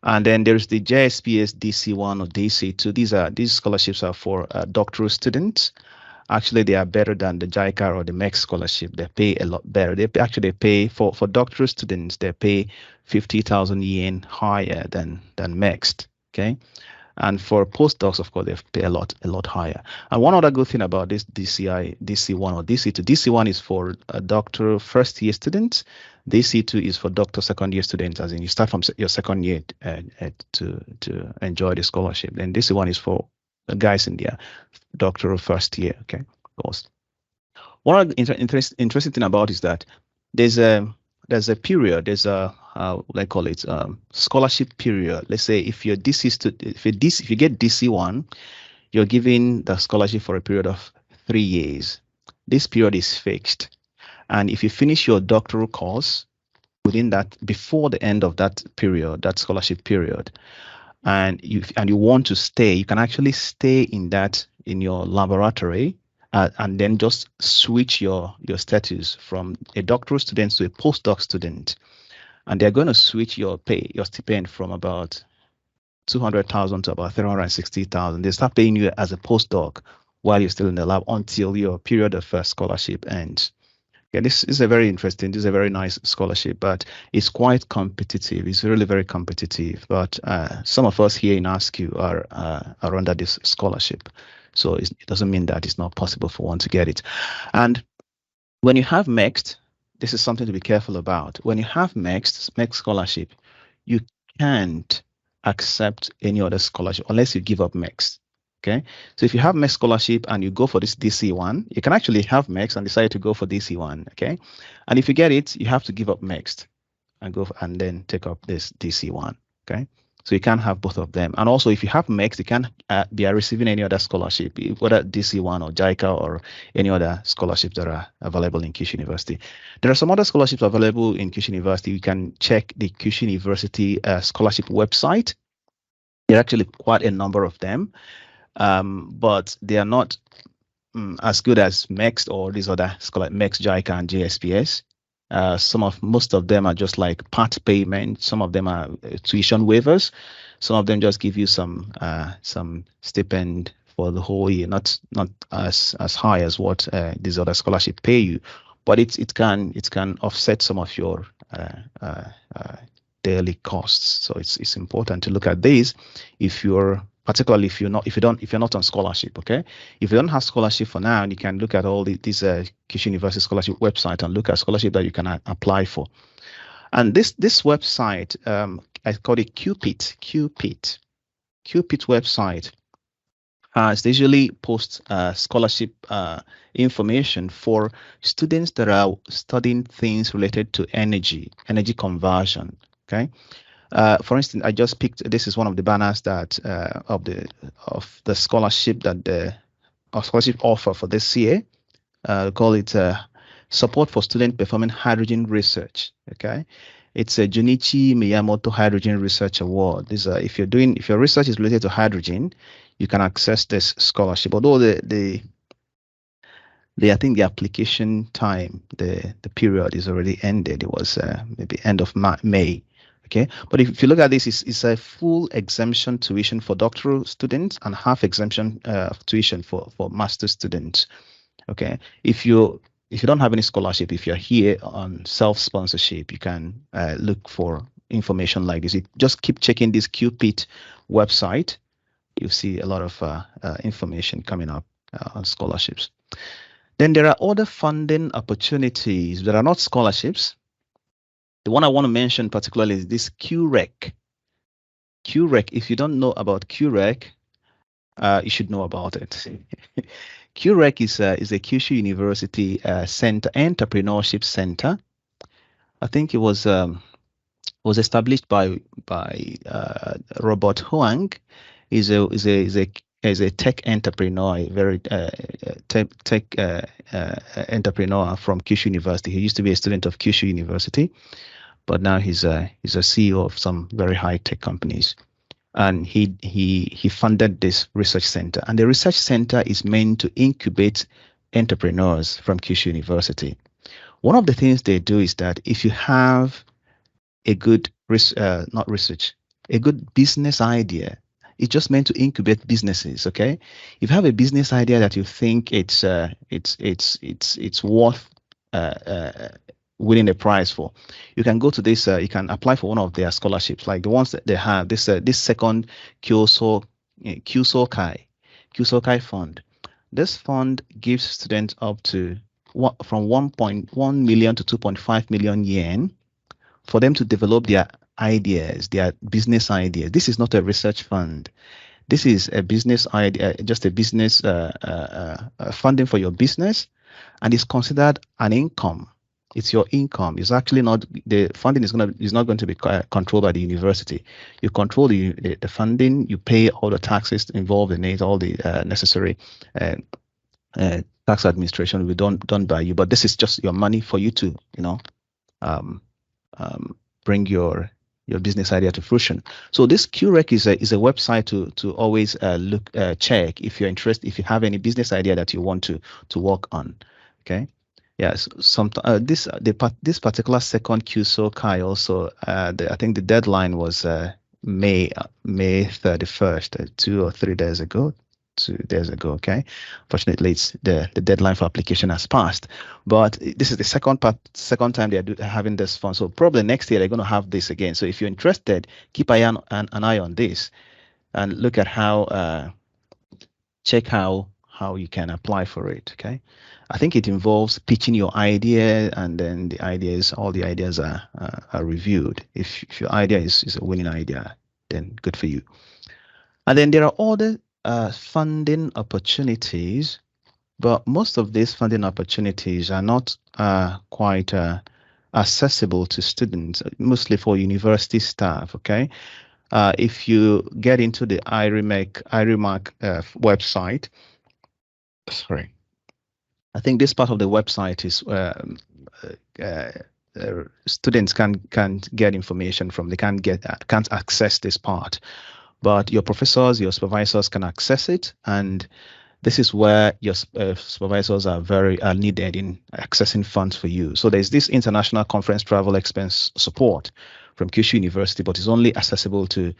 And then there's the JSPS DC1 or DC2. These scholarships are for doctoral students. Actually, they are better than the JICA or the MEC scholarship. They pay a lot better. They pay for doctoral students. They pay 50,000 yen higher than MECs. Okay. And for postdocs, of course, they pay a lot higher. And one other good thing about this DC1 or DC2, DC1 is for a doctoral first year students. DC2 is for doctor second year students, as in you start from your second year to enjoy the scholarship. Then DC1 is for the guys in their doctoral first year. Okay, of course. One of the interesting thing about is that there's there's a period, there's a what I call it, scholarship period. Let's say if you're if you get DC1, you're given the scholarship for a period of 3 years. This period is fixed, and if you finish your doctoral course within that, before the end of that period, that scholarship period, and you want to stay, you can actually stay in your laboratory, and then just switch your status from a doctoral student to a postdoc student, and they're going to switch your stipend from about 200,000 to about 360,000. They start paying you as a postdoc while you're still in the lab until your period of scholarship ends. Yeah, this is a very interesting, this is a very nice scholarship, but it's quite competitive. It's really very competitive. But some of us here in ASKU are under this scholarship. So it doesn't mean that it's not possible for one to get it. And when you have MEXT, this is something to be careful about. When you have MEXT scholarship, you can't accept any other scholarship unless you give up MEXT. Okay, so if you have MEXT scholarship and you go for this DC1, you can actually have MEXT and decide to go for DC1. Okay, and if you get it, you have to give up MEXT and and then take up this DC1. Okay, so you can't have both of them. And also, if you have MEXT, you can't be receiving any other scholarship, whether DC1 or JICA or any other scholarships that are available in Kyushu University. There are some other scholarships available in Kyushu University. You can check the Kyushu University scholarship website. There are actually quite a number of them. But they are not as good as MEXT or these other like MEXT, JICA, and JSPS. Most of them are just like part payment. Some of them are tuition waivers. Some of them just give you some stipend for the whole year, not as high as what these other scholarships pay you, but it can offset some of your daily costs. So it's important to look at these particularly if you're not on scholarship. Okay, if you don't have scholarship for now, you can look at all these Kyushu University scholarship website and look at scholarship that you can apply for. And this website, I call it Cupid website. They usually post scholarship information for students that are studying things related to energy conversion. Okay. For instance, I just picked. This is one of the banners that of the scholarship that the scholarship offer for this year. Call it support for student performing hydrogen research. Okay, it's a Junichi Miyamoto Hydrogen Research Award. This if your research is related to hydrogen, you can access this scholarship. Although I think the application time, the period is already ended. It was maybe end of May. Okay, but if you look at this, it's a full exemption tuition for doctoral students and half exemption tuition for master's students. Okay, if you don't have any scholarship, if you're here on self-sponsorship, you can look for information like this. You just keep checking this Cupid website. You'll see a lot of information coming up on scholarships. Then there are other funding opportunities that are not scholarships. The one I want to mention particularly is this QREC. QREC, if you don't know about QREC, you should know about it. QREC is a Kyushu University entrepreneurship center. I think it was established by Robert Huang. Is a tech entrepreneur, a very tech entrepreneur from Kyushu University. He used to be a student of Kyushu University, but now he's a CEO of some very high tech companies. And he funded this research center. And the research center is meant to incubate entrepreneurs from Kyushu University. One of the things they do is that if you have a good a good business idea, it's just meant to incubate businesses. Okay, if you have a business idea that you think it's worth winning a prize for, you can go to this. You can apply for one of their scholarships, like the ones that they have. This second Kyusokai fund. This fund gives students up to from 1.1 million to 2.5 million yen for them to develop their ideas, their business ideas. This is not a research fund. This is a business idea, just a business funding for your business, and it's considered an income It's your income. It's actually not, the funding is not going to be controlled by the university. You control the funding. You pay all the taxes involved in it, all the necessary tax administration will be done by you. But this is just your money for you to, bring your business idea to fruition. So this QREC is a website to always check if you're interested, if you have any business idea that you want to work on. Okay. Yes. This particular second QSOCI also, I think the deadline was May 31st, 2 or 3 days ago. 2 days ago. Okay. Fortunately, it's the deadline for application has passed, but this is the second time they are having this fund. So probably next year they're going to have this again. So if you're interested, keep an eye on this and look at how check how you can apply for it. Okay. I think it involves pitching your idea, and then all the ideas are reviewed. If your idea is a winning idea, then good for you. And then there are other funding opportunities, but most of these funding opportunities are not quite accessible to students, mostly for university staff. Okay, if you get into the IRIMAC website, sorry, I think this part of the website is students can't get information from. They can't access this part, but your professors, your supervisors can access it, and this is where your supervisors are needed in accessing funds for you. So there's this international conference travel expense support from Kyushu University, but it's only accessible to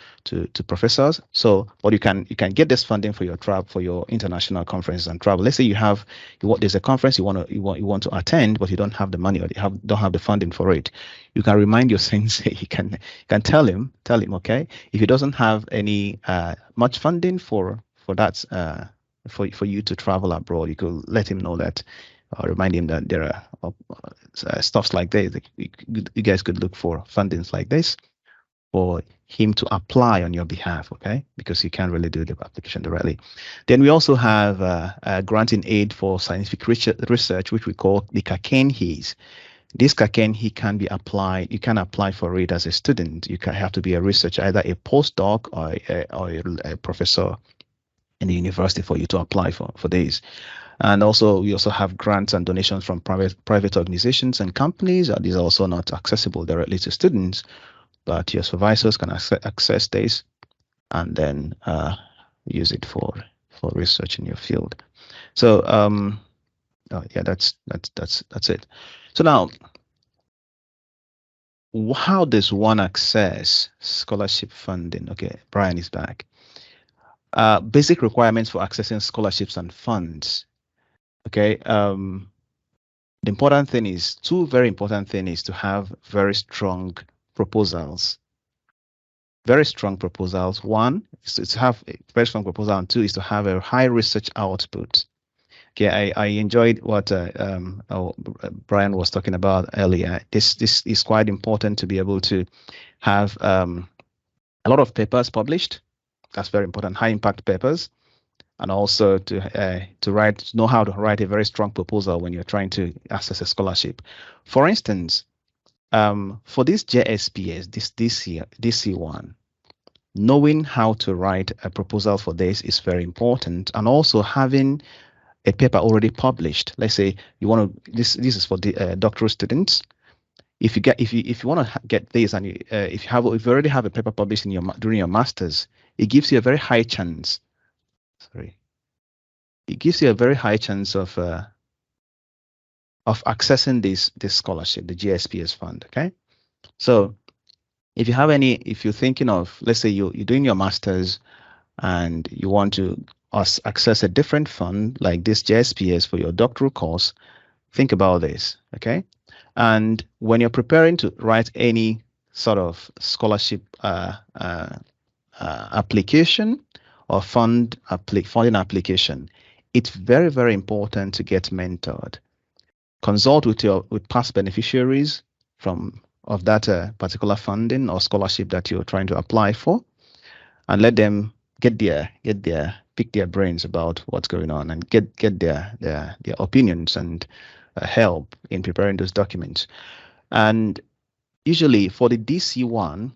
professors. So, but you can get this funding for your for your international conferences and travel. Let's say there's a conference you want to attend, but you don't have the money, or don't have the funding for it. You can remind your sensei. You can tell him, okay, if he doesn't have any much funding for that. For you to travel abroad, you could let him know that, remind him that there are stuffs like this. You guys could look for fundings like this for him to apply on your behalf, okay? Because you can't really do the application directly. Then we also have granting aid for scientific research, which we call the Kakenhis. This Kakenhi can be applied. You can apply for it as a student. You can have to be a researcher, either a postdoc or a professor in the university for you to apply for these. And also we also have grants and donations from private organizations and companies. These are also not accessible directly to students, but your supervisors can access this and then use it for research in your field. So yeah, that's it. So now, how does one access scholarship funding? Okay, Brian is back. Basic requirements for accessing scholarships and funds. Okay, the important thing is, two very important things is to have very strong proposals. Very strong proposals. One is to have a very strong proposal, and two is to have a high research output. Okay, I enjoyed what Brian was talking about earlier. This is quite important to be able to have a lot of papers published. That's very important, high impact papers, and also to know how to write a very strong proposal when you're trying to access a scholarship. For instance, for this JSPS, this DC1, knowing how to write a proposal for this is very important, and also having a paper already published. Let's say you want to, this is for the doctoral students. If you want to get this, and if you already have a paper published during your masters, it gives you a very high chance. It gives you a very high chance of accessing this scholarship, the GSPS fund. Okay, so if you're thinking of, let's say you're doing your masters and you want to access a different fund like this JSPS for your doctoral course, think about this. Okay. And when you're preparing to write any sort of scholarship application or funding application, it's very, very important to get mentored. Consult with past beneficiaries of that particular funding or scholarship that you're trying to apply for, and let them pick their brains about what's going on, and get their opinions and help in preparing those documents. And usually for the DC1,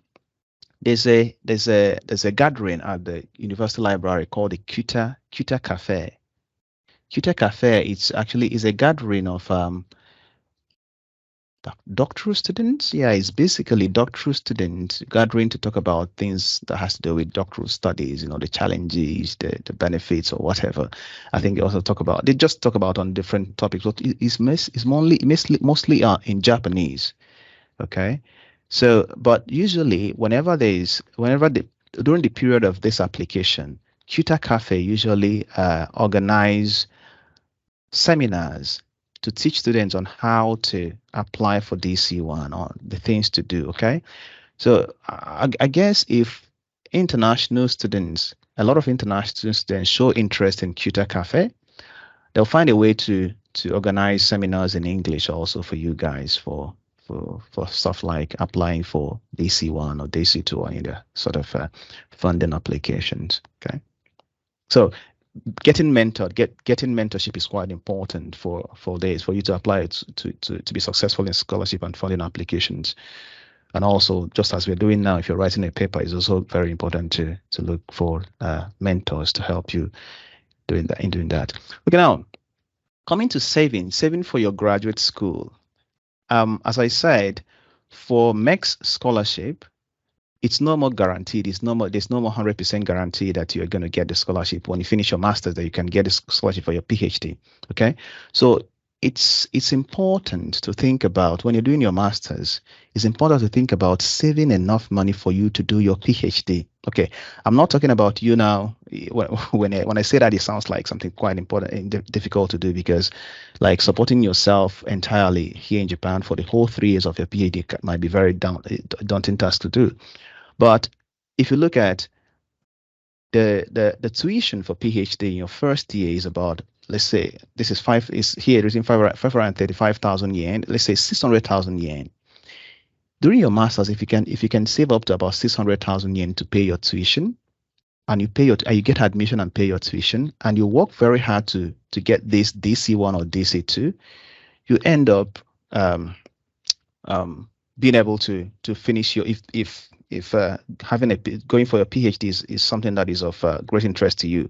there's a gathering at the university library called the Cuta Cafe. Cuta Cafe is a gathering of doctoral students. Yeah, it's basically doctoral students gathering to talk about things that has to do with doctoral studies, the challenges, the benefits or whatever. I think they just talk about on different topics, but it's mostly in Japanese. Okay. So, but usually during the period of this application, Cuta Cafe usually organize seminars to teach students on how to apply for DC1 or the things to do. Okay. So I guess if a lot of international students show interest in Cuta Cafe, they'll find a way to organize seminars in English also for you guys for stuff like applying for DC1 or DC2 or any sort of funding applications. Okay. So getting mentorship is quite important for this, for you to apply it to be successful in scholarship and funding applications. And also, just as we're doing now, if you're writing a paper, it's also very important to look for mentors to help you doing that. Okay, now coming to saving for your graduate school. As I said, for MEX scholarship, it's no more guaranteed. There's no more 100% guarantee that you're going to get the scholarship when you finish your master's, that you can get a scholarship for your PhD. Okay, so it's important to think about when you're doing your master's. It's important to think about saving enough money for you to do your PhD. Okay, I'm not talking about you now. When I say that, it sounds like something quite important and difficult to do, because like supporting yourself entirely here in Japan for the whole 3 years of your PhD might be very daunting task to do. But if you look at the tuition for PhD in your first year is about, let's say this is within 535,000 yen, let's say 600,000 yen. During your master's, if you can save up to about 600,000 yen to pay your tuition, and you get admission and pay your tuition, and you work very hard to get this DC1 or DC2, you end up being able to finish your, if going for your PhD is something that is of great interest to you,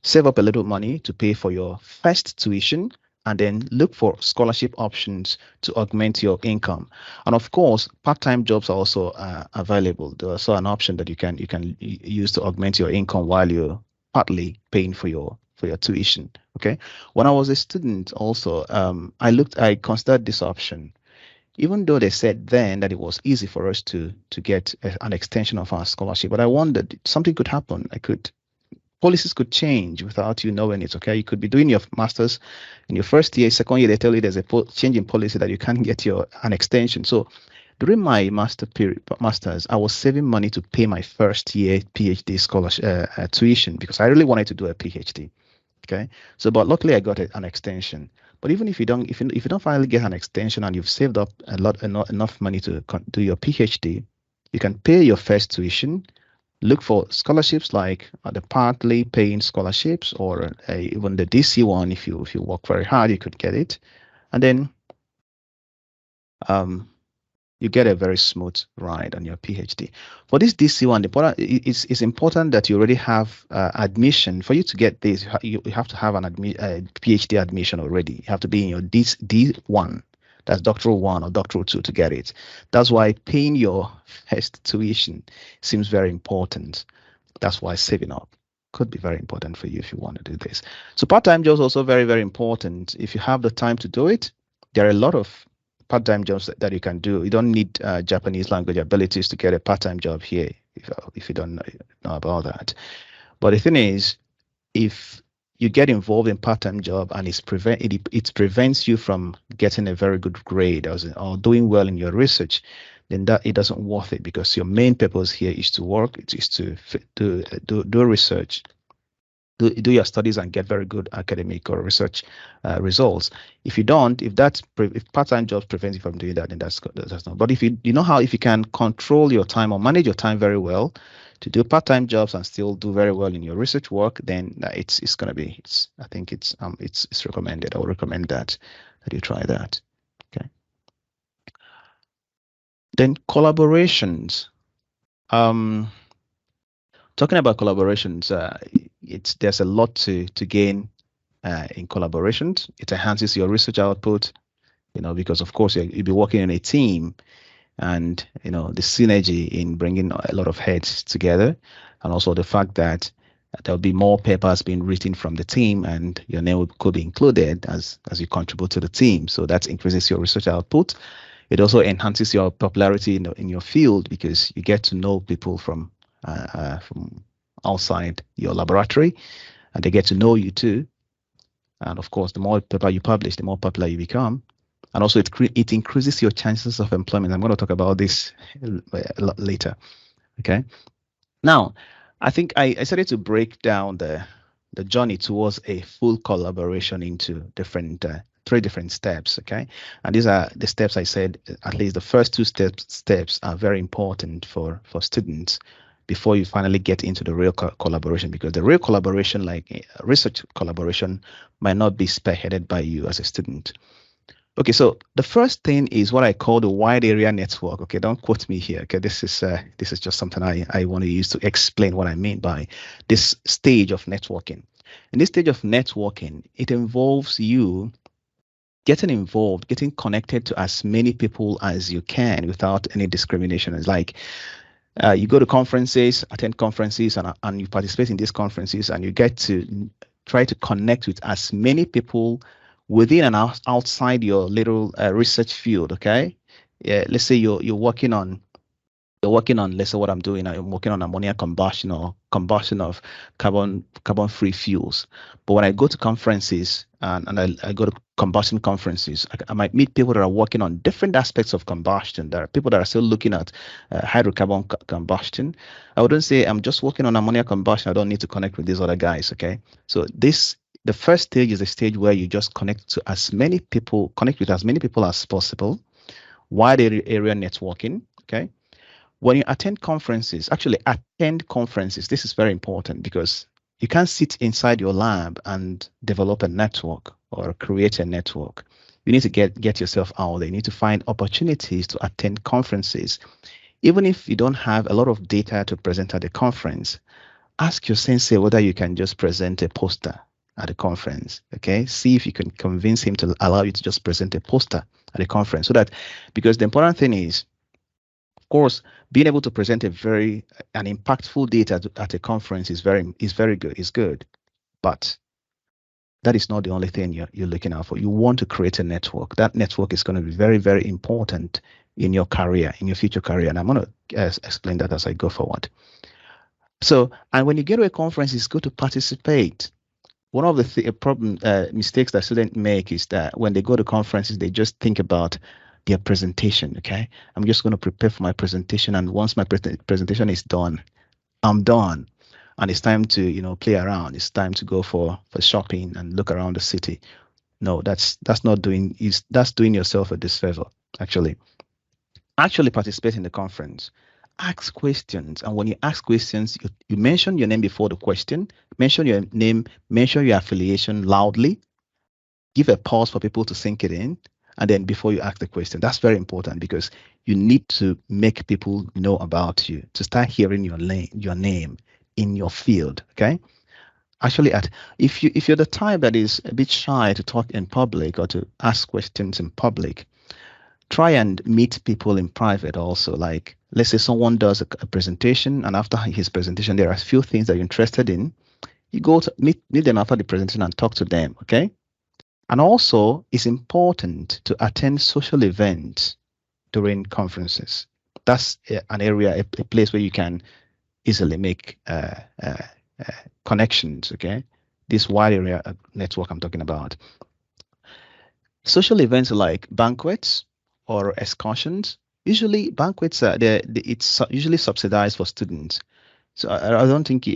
save up a little money to pay for your first tuition, and then look for scholarship options to augment your income. And of course, part-time jobs are also available. There's also an option that you can use to augment your income while you're partly paying for your tuition. Okay. When I was a student, also, I considered this option. Even though they said then that it was easy for us to get an extension of our scholarship, but I wondered something could happen. Policies could change without you knowing it. Okay, you could be doing your master's in your first year, second year, they tell you there's a change in policy that you can't get an extension. So during my master's, I was saving money to pay my first year PhD scholarship tuition, because I really wanted to do a PhD. Okay, so but luckily I got an extension. But even if you don't finally get an extension and you've saved up enough money to do your PhD, you can pay your first tuition, look for scholarships like the partly paying scholarships, or even the DC1. If you work very hard, you could get it, and then you get a very smooth ride on your PhD. For this DC1, it's important that you already have admission. For you to get this, you have to have PhD admission already. You have to be in your D1, that's doctoral 1 or doctoral 2 to get it. That's why paying your first tuition seems very important. That's why saving up could be very important for you if you want to do this. So part-time jobs also very, very important. If you have the time to do it, there are a lot of part-time jobs that you can do. You don't need Japanese language abilities to get a part-time job here, if you don't know about that. But the thing is, if you get involved in part-time job and it prevents you from getting a very good grade or doing well in your research, then that it doesn't worth it, because your main purpose here is to work. It is to do research, do your studies and get very good academic or research results. If you don't, if part-time jobs prevent you from doing that, then that's not. But if you can control your time or manage your time very well to do part-time jobs and still do very well in your research work, then I think it's recommended. I would recommend that that you try that. Okay. Then collaborations. Talking about collaborations, there's a lot to gain in collaborations. It enhances your research output, because of course you'll be working in a team, and the synergy in bringing a lot of heads together, and also the fact that there'll be more papers being written from the team, and your name could be included as you contribute to the team. So that increases your research output. It also enhances your popularity in your field, because you get to know people from outside your laboratory, and they get to know you too. And of course, the more paper you publish, the more popular you become. And also it increases your chances of employment. I'm going to talk about this a lot later. Okay. Now, I think I started to break down the journey towards a full collaboration into different 3 different steps. Okay. And these are the steps I said, at least the first 2 steps are very important for students before you finally get into the real collaboration, because the real collaboration, like research collaboration, might not be spearheaded by you as a student. Okay, so the first thing is what I call the wide area network. Okay, don't quote me here. Okay, this is just something I want to use to explain what I mean by this stage of networking. In this stage of networking, it involves you getting involved, getting connected to as many people as you can without any discrimination. It's like you go to conferences, attend conferences, and you participate in these conferences, and you get to try to connect with as many people within and outside your little research field. Okay, yeah. Let's say you're working on, let's say what I'm doing, I'm working on ammonia combustion or combustion of carbon-free fuels. But when I go to conferences and I go to combustion conferences, I might meet people that are working on different aspects of combustion. There are people that are still looking at hydrocarbon combustion. I wouldn't say I'm just working on ammonia combustion, I don't need to connect with these other guys. Okay, so the first stage is a stage where you just connect with as many people as possible. Wide area networking. Okay. When you attend conferences, this is very important, because you can't sit inside your lab and develop a network or create a network. You need to get yourself out there. You need to find opportunities to attend conferences. Even if you don't have a lot of data to present at the conference, ask your sensei whether you can just present a poster at the conference. Okay, see if you can convince him to allow you to just present a poster at the conference, because the important thing is, of course, being able to present an impactful data at a conference is very good, but that is not the only thing you're looking out for. You want to create a network. That network is going to be very, very important in your career, in your future career, and I'm going to explain that as I go forward. So, and when you get to a conference, it's good to participate. One of the mistakes that students make is that when they go to conferences, they just think about their presentation. Okay, I'm just going to prepare for my presentation, and once my presentation is done, I'm done, and it's time to play around. It's time to go for shopping and look around the city. No, that's doing yourself a disfavor. Actually participate in the conference. Ask questions, and when you ask questions, you mention your name before the question. Mention your name, mention your affiliation loudly. Give a pause for people to sink it in, and then before you ask the question. That's very important, because you need to make people know about you, to start hearing your name in your field. Okay. Actually, if you're the type that is a bit shy to talk in public or to ask questions in public, try and meet people in private also. Like, let's say someone does a presentation, and after his presentation, there are a few things that you're interested in. You go to meet them after the presentation and talk to them. Okay. And also, it's important to attend social events during conferences. That's an area, a place where you can easily make connections. Okay, this wide area network I'm talking about. Social events like banquets or excursions. Usually, banquets it's usually subsidized for students. So I don't think,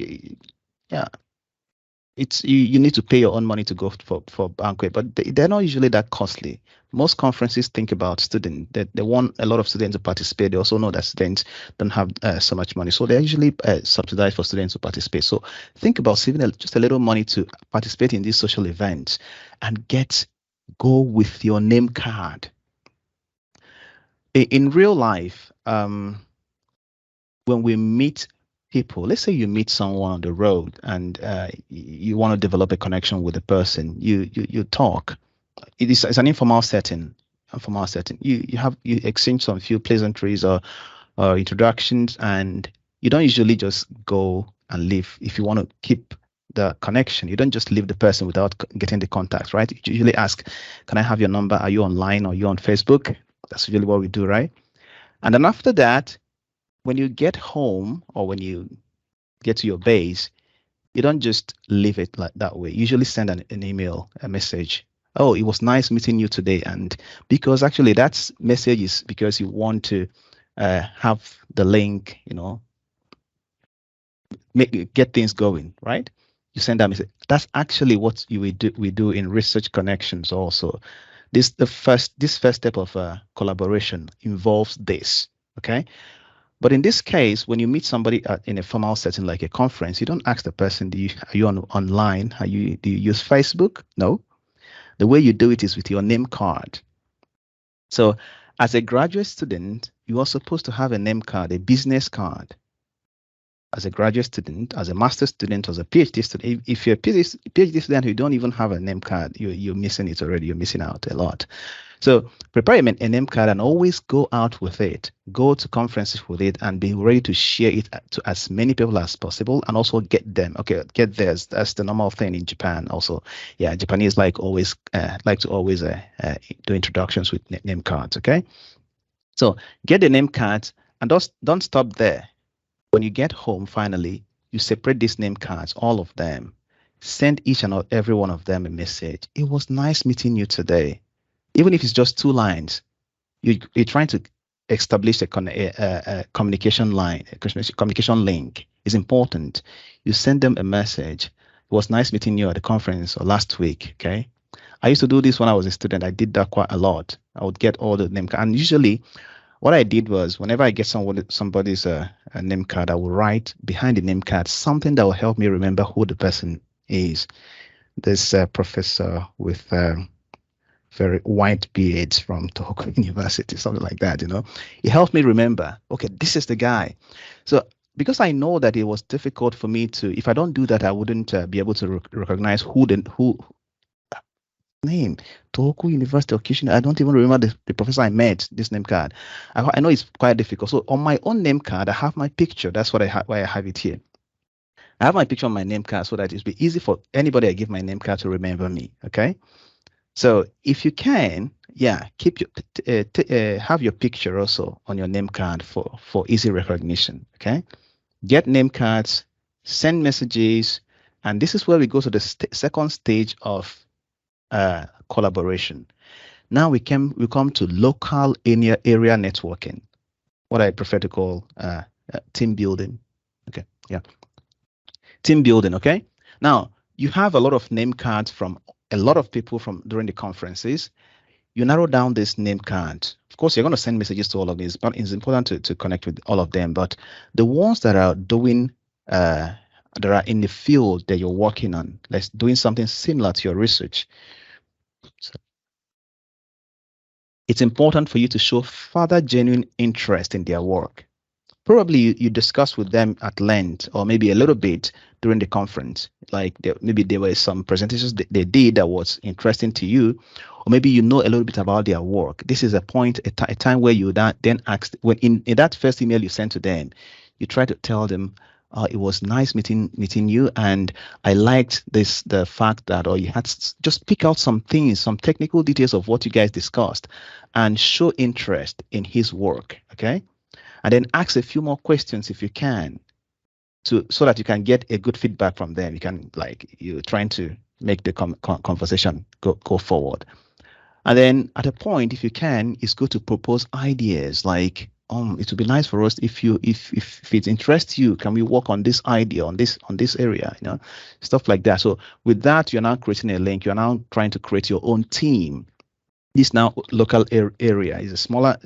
it's you need to pay your own money to go for banquet, but they're not usually that costly. Most conferences think about students, that they want a lot of students to participate. They also know that students don't have so much money, so they're usually subsidized for students to participate. So think about saving just a little money to participate in these social events and get go with your name card. In real life, when we meet people, let's say you meet someone on the road and you want to develop a connection with the person, you talk. It's an informal setting. You exchange some few pleasantries or introductions, and you don't usually just go and leave. If you want to keep the connection, you don't just leave the person without getting the contact, right? You usually ask, can I have your number? Are you online or are you on Facebook? That's usually what we do, right? And then after that, when you get home or when you get to your base, you don't just leave it like that way. You usually send an email, a message. Oh, it was nice meeting you today. And because actually that message is because you want to have the link, get things going, right? You send that message. That's actually what we do in research connections also. This first step of collaboration involves this, okay? But in this case, when you meet somebody in a formal setting like a conference, you don't ask the person, are you online? Do you use Facebook? No. The way you do it is with your name card. So as a graduate student, you are supposed to have a name card, a business card. As a graduate student, as a master's student, as a PhD student, if you're a PhD student who don't even have a name card, you're missing it already. You're missing out a lot. So prepare a name card and always go out with it. Go to conferences with it and be ready to share it to as many people as possible, and also get them. Okay, get theirs. That's the normal thing in Japan. Also, yeah, Japanese like to always do introductions with name cards. Okay, so get the name cards and don't stop there. When you get home, finally, you separate these name cards, all of them. Send each and every one of them a message. It was nice meeting you today. Even if it's just 2 lines, you're trying to establish a communication line, a communication link. Is important. You send them a message. It was nice meeting you at the conference or last week. Okay. I used to do this when I was a student. I did that quite a lot. I would get all the name cards, and usually what I did was whenever I get somebody's name card, I will write behind the name card something that will help me remember who the person is. This professor with very white beards from Tohoku University, something like that, It helped me remember, okay, this is the guy. So because I know that it was difficult for me to, if I don't do that, I wouldn't be able to recognize who name Tohoku University of Kishin. I don't even remember the professor I met. This name card, I know it's quite difficult. So on my own name card, I have my picture. That's why I have it here. I have my picture on my name card so that it'll be easy for anybody I give my name card to remember me. Okay. So if you can, keep your have your picture also on your name card for easy recognition. Okay. Get name cards, send messages, and this is where we go to the second stage of collaboration. Now we come to local area networking, what I prefer to call team building. Okay, yeah, team building. Okay, now you have a lot of name cards from a lot of people from during the conferences. You narrow down this name card. Of course, you're going to send messages to all of these, but it's important to connect with all of them. But the ones that are doing that are in the field that you're working on, like doing something similar to your research. So it's important for you to show further genuine interest in their work. Probably you discuss with them at length or maybe a little bit during the conference. Like maybe there were some presentations they did that was interesting to you, or maybe you know a little bit about their work. This is a time where you then ask, when in that first email you send to them, you try to tell them, it was nice meeting you, and I liked the fact that, or you had just pick out some things, some technical details of what you guys discussed, and show interest in his work. Okay, and then ask a few more questions if you can, so that you can get a good feedback from them. You can, like, you're trying to make the conversation go forward. And then at a point, if you can, it's good to propose ideas like, it would be nice for us if it interests you, can we work on this idea, on this area, stuff like that. So with that, you're now creating a link. You're now trying to create your own team. This now local area is a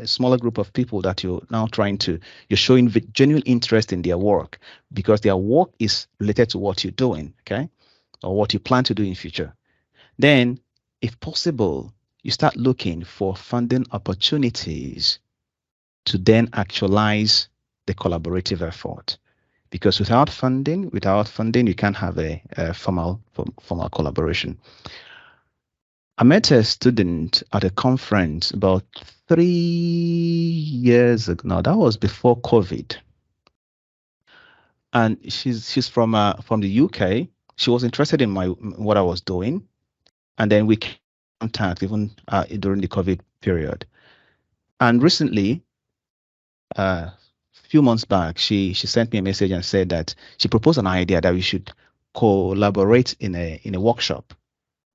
smaller group of people that you're now you're showing genuine interest in their work, because their work is related to what you're doing, okay, or what you plan to do in future. Then if possible, you start looking for funding opportunities to then actualize the collaborative effort. Because without funding, you can't have a formal collaboration. I met a student at a conference about 3 years ago. No, that was before COVID. And she's from the UK. She was interested in what I was doing, and then we came in contact even during the COVID period. And recently, a few months back, she sent me a message and said that she proposed an idea that we should collaborate in a workshop,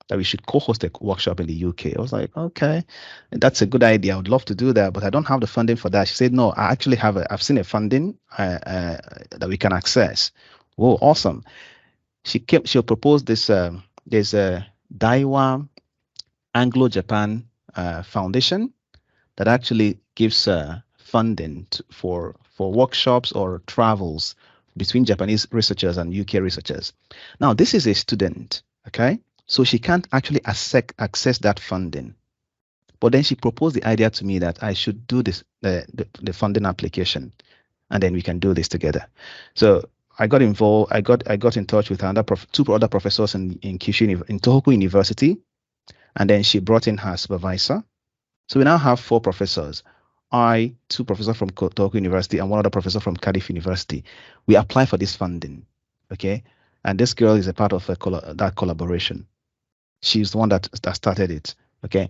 that we should co-host a workshop in the UK. I was like, okay, that's a good idea. I would love to do that, but I don't have the funding for that. She said, no, I actually I've seen a funding that we can access. Oh, awesome. She'll propose this, there's a Daiwa Anglo-Japan Foundation that actually gives funding for workshops or travels between Japanese researchers and UK researchers. Now, this is a student, okay? So she can't actually access that funding. But then she proposed the idea to me that I should do this, the funding application, and then we can do this together. So I got involved. I got in touch with two other professors in Kyushu, in Tohoku University, and then she brought in her supervisor. So we now have 4 professors. Two professors from Tohoku University and one other professor from Cardiff University. We apply for this funding, okay? And this girl is a part of that collaboration. She's the one that started it, okay?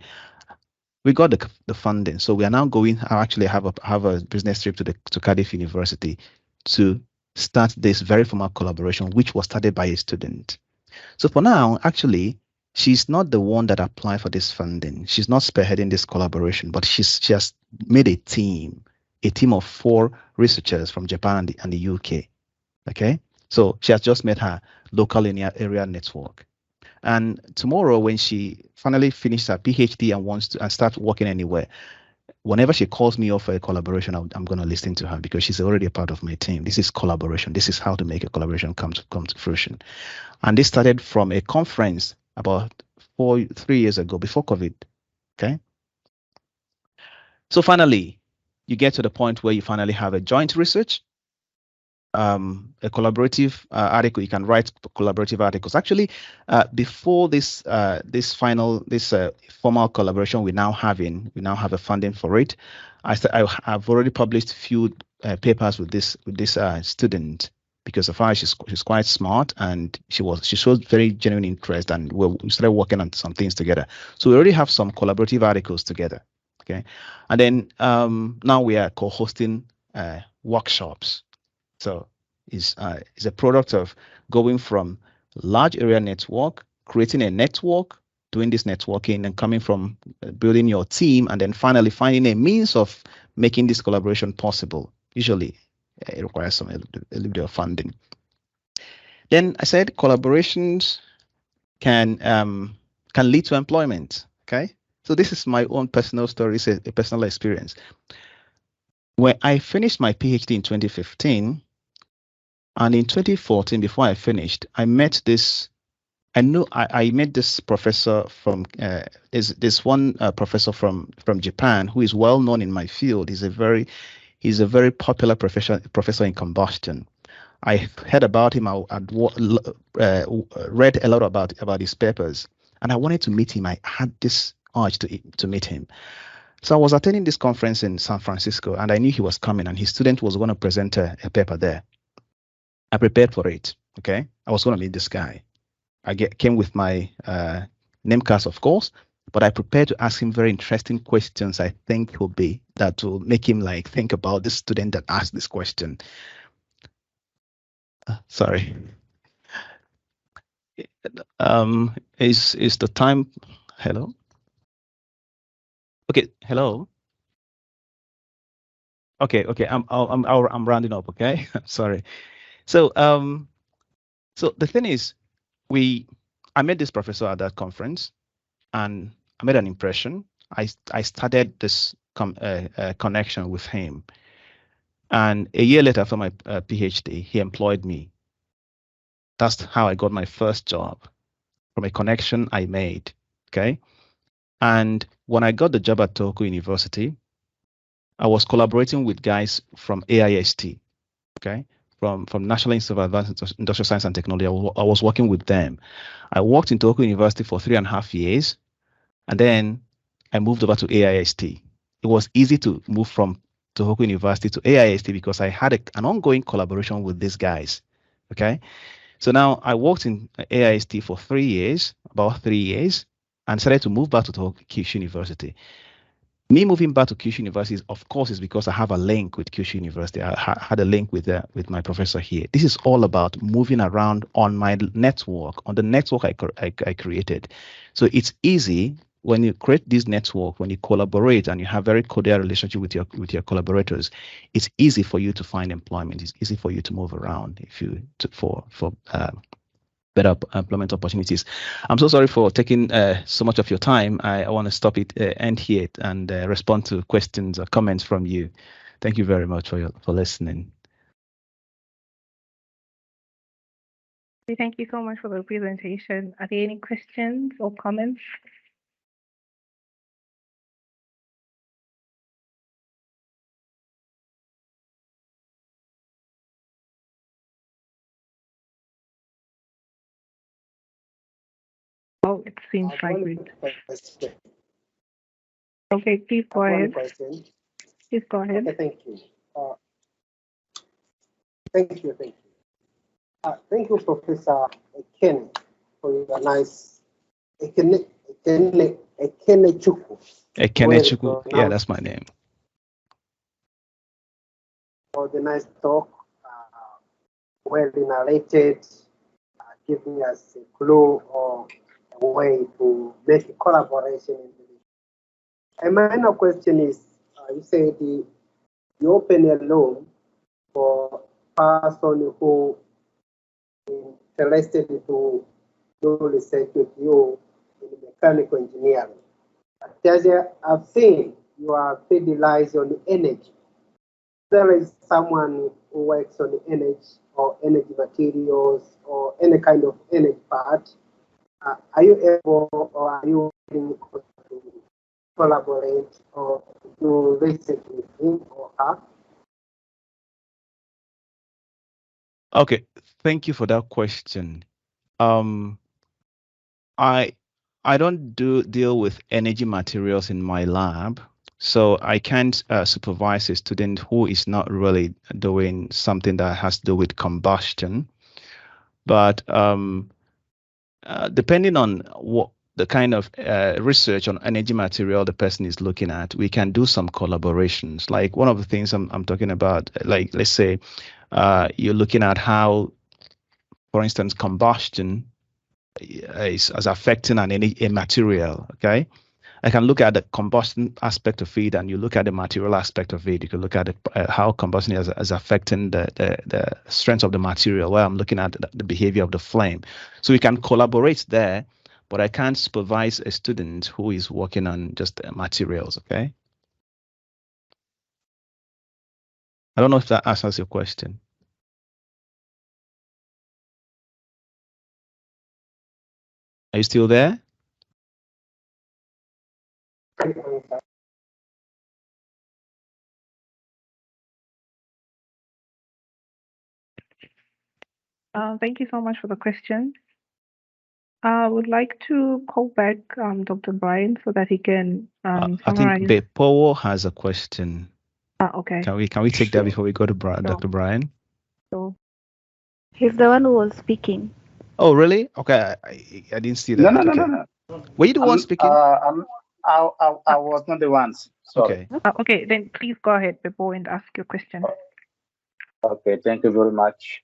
We got the funding, so we are now going. I actually have a business trip to Cardiff University to start this very formal collaboration, which was started by a student. So for now, actually, she's not the one that applied for this funding. She's not spearheading this collaboration, but she has made a team of 4 researchers from Japan and the UK. Okay, so she has just made her local area network. And tomorrow, when she finally finishes her PhD and wants to start working anywhere, whenever she calls me off for a collaboration, I'm going to listen to her because she's already a part of my team. This is collaboration. This is how to make a collaboration come to fruition. And this started from a conference about 3 years ago, before COVID. Okay. So finally, you get to the point where you finally have a joint research, a collaborative article. You can write collaborative articles. Actually, before this formal collaboration we now have a funding for it. I've already published a few papers with this student, because of her, she's quite smart, and she showed very genuine interest, and we started working on some things together. So we already have some collaborative articles together. Okay, and then now we are co-hosting workshops. So it's a product of going from large area network, creating a network, doing this networking, and coming from building your team, and then finally finding a means of making this collaboration possible. Usually it requires a little bit of funding. Then I said collaborations can lead to employment. Okay, so this is my own personal story. It's a personal experience. When I finished my PhD in 2015, and in 2014, before I finished, I met this. I met this professor from this one professor from Japan who is well known in my field. He's a very popular professor in combustion. I heard about him. I'd read a lot about his papers, and I wanted to meet him. I had this urge to meet him. So I was attending this conference in San Francisco, and I knew he was coming, and his student was going to present a paper there. I prepared for it. Okay, I was going to meet this guy. I came with my name cards, of course, but I prepared to ask him very interesting questions. I think that will make him think about this student that asked this question. Sorry. Is the time? Hello. Okay. Hello. Okay. I'm rounding up. Okay. Sorry. So so the thing is, I met this professor at that conference, and I made an impression. I started this connection with him, and a year later, after my PhD, he employed me. That's how I got my first job, from a connection I made. Okay. And when I got the job at Tohoku University, I was collaborating with guys from AIST, okay, from National Institute of Advanced Industrial Science and Technology. I was working with them. I worked in Tohoku University for 3.5 years, and then I moved over to AIST. It was easy to move from Tohoku University to AIST because I had an ongoing collaboration with these guys, okay? So now I worked in AIST for 3 years, about 3 years, and decided to move back to Kyushu University. Me moving back to Kyushu University, of course, is because I have a link with Kyushu University. I had a link with my professor here. This is all about moving around on my network, on the network I created. So it's easy when you create this network, when you collaborate and you have very cordial relationship with your collaborators. It's easy for you to find employment. It's easy for you to move around for better employment opportunities. I'm so sorry for taking so much of your time. I want to stop it, end here, and respond to questions or comments from you. Thank you very much for listening. Thank you so much for the presentation. Are there any questions or comments? Oh, it seems like we. Okay, please go ahead. Please go ahead. Okay, thank you. Thank you. Thank you, Professor Ken, for your nice Ekenechukwu. Ekenechukwu, yeah, that's my name. For the nice talk, well narrated, giving us a clue or a way to make a collaboration. And my final question is, you said you open a loan for person who interested to do research with you in mechanical engineering. As I've seen, you are specialized on energy. There is someone who works on the energy or energy materials or any kind of energy part. Are you able or are you willing to collaborate or do research with him or her? Okay, thank you for that question. I don't deal with energy materials in my lab, so I can't supervise a student who is not really doing something that has to do with combustion. But depending on what the kind of research on energy material the person is looking at, we can do some collaborations. Like one of the things I'm talking about, like let's say you're looking at how, for instance, combustion is affecting a material, okay? I can look at the combustion aspect of it, and you look at the material aspect of it. You can look at how combustion is affecting the strength of the material, where I'm looking at the behavior of the flame. So we can collaborate there, but I can't supervise a student who is working on just materials, okay? I don't know if that answers your question. Are you still there? Thank you so much for the question. I would like to call back Dr. Brian so that he can summarize. I think Bepowo has a question. Okay. Can we take that before we go to Dr. Brian? So He's the one who was speaking. Oh, really? Okay, I didn't see that. No. Were you the one speaking? I was not the one. Sorry. Okay. Okay, then please go ahead, Bebo, and ask your question. Okay, thank you very much.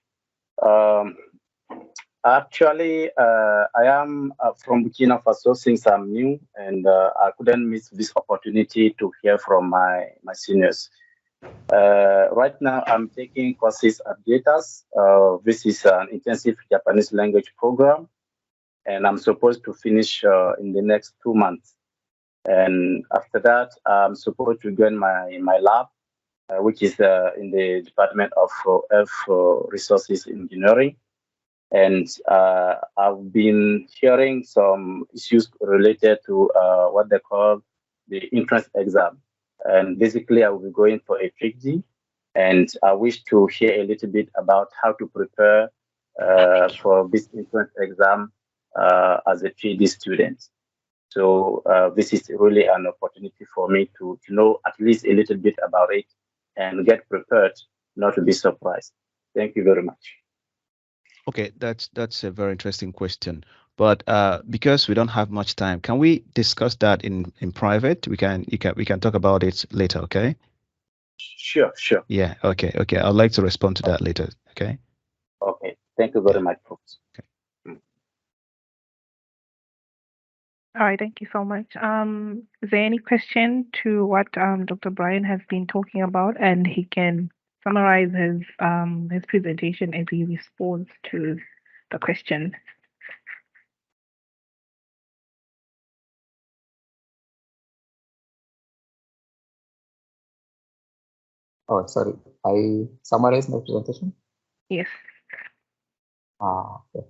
Actually, I am from Burkina Faso since I'm new, and I couldn't miss this opportunity to hear from my seniors. Right now, I'm taking courses at JETAS. This is an intensive Japanese language program, and I'm supposed to finish in the next 2 months. And after that, I'm supposed to join my lab, which is in the Department of Earth Resources Engineering. And I've been hearing some issues related to what they call the entrance exam. And basically, I will be going for a 3G, and I wish to hear a little bit about how to prepare for this entrance exam as a 3D student. So this is really an opportunity for me to know at least a little bit about it and get prepared, not to be surprised. Thank you very much. Okay, that's a very interesting question. But because we don't have much time, can we discuss that in private? We can talk about it later, okay? Sure. Yeah, okay. I'd like to respond to that later, okay? Okay, thank you very much, folks. Okay. All right, thank you so much. Is there any question to what Dr. Brian has been talking about, and he can summarize his presentation as he responds to the question? Oh, sorry. I summarized my presentation. Yes. Okay.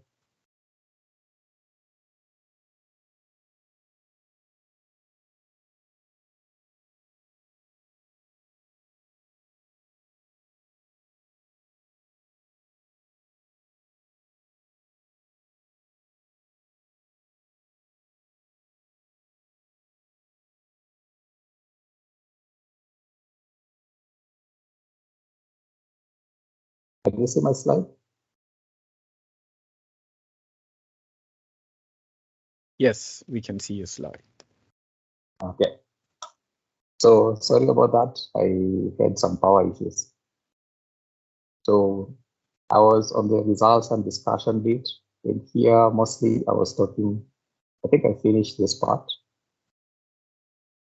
Can you see my slide? Yes, we can see your slide. Okay. So sorry about that. I had some power issues. So I was on the results and discussion bit. And here, mostly I was talking, I think I finished this part.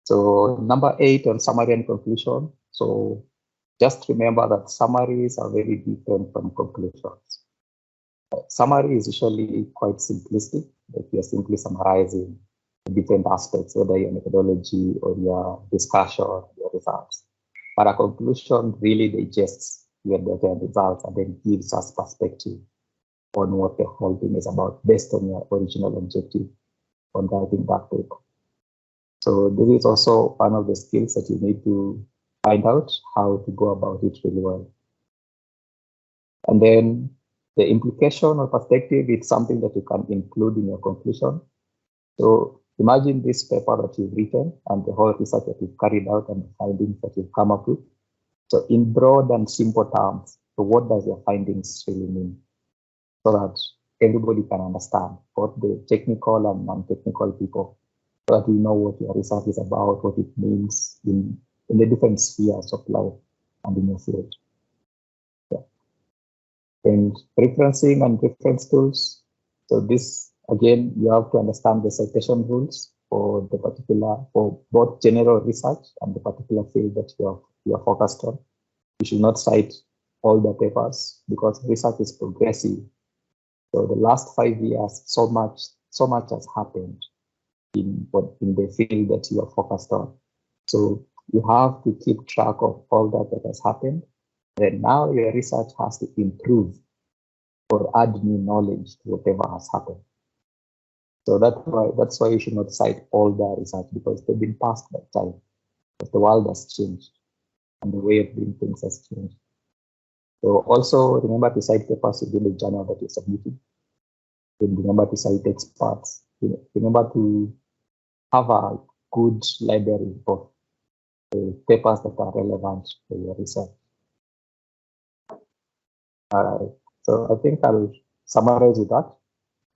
So number 8 on summary and conclusion. So just remember that summaries are very different from conclusions. Summary is usually quite simplistic, that you're simply summarizing the different aspects, whether your methodology or your discussion, your results. But a conclusion really digests your data and results and then gives us perspective on what the whole thing is about based on your original objective on writing that paper. So this is also one of the skills that you need to find out how to go about it really well. And then the implication or perspective is something that you can include in your conclusion. So imagine this paper that you've written and the whole research that you've carried out and the findings that you've come up with. So in broad and simple terms, so what does your findings really mean? So that everybody can understand, both the technical and non-technical people, so that we know what your research is about, what it means in the different spheres of life and in your field. Yeah. And referencing and reference tools. So this, again, you have to understand the citation rules for the particular, for both general research and the particular field that you are focused on. You should not cite all the papers because research is progressive. So the last 5 years, so much has happened in the field that you are focused on. So you have to keep track of all that has happened. And now your research has to improve or add new knowledge to whatever has happened. So that's why you should not cite all the research because they've been passed by time. But the world has changed and the way of doing things has changed. So also remember to cite papers within the journal that you're submitting. Remember to cite experts. Remember to have a good library of papers that are relevant to your research. All right. So I think I'll summarize with that.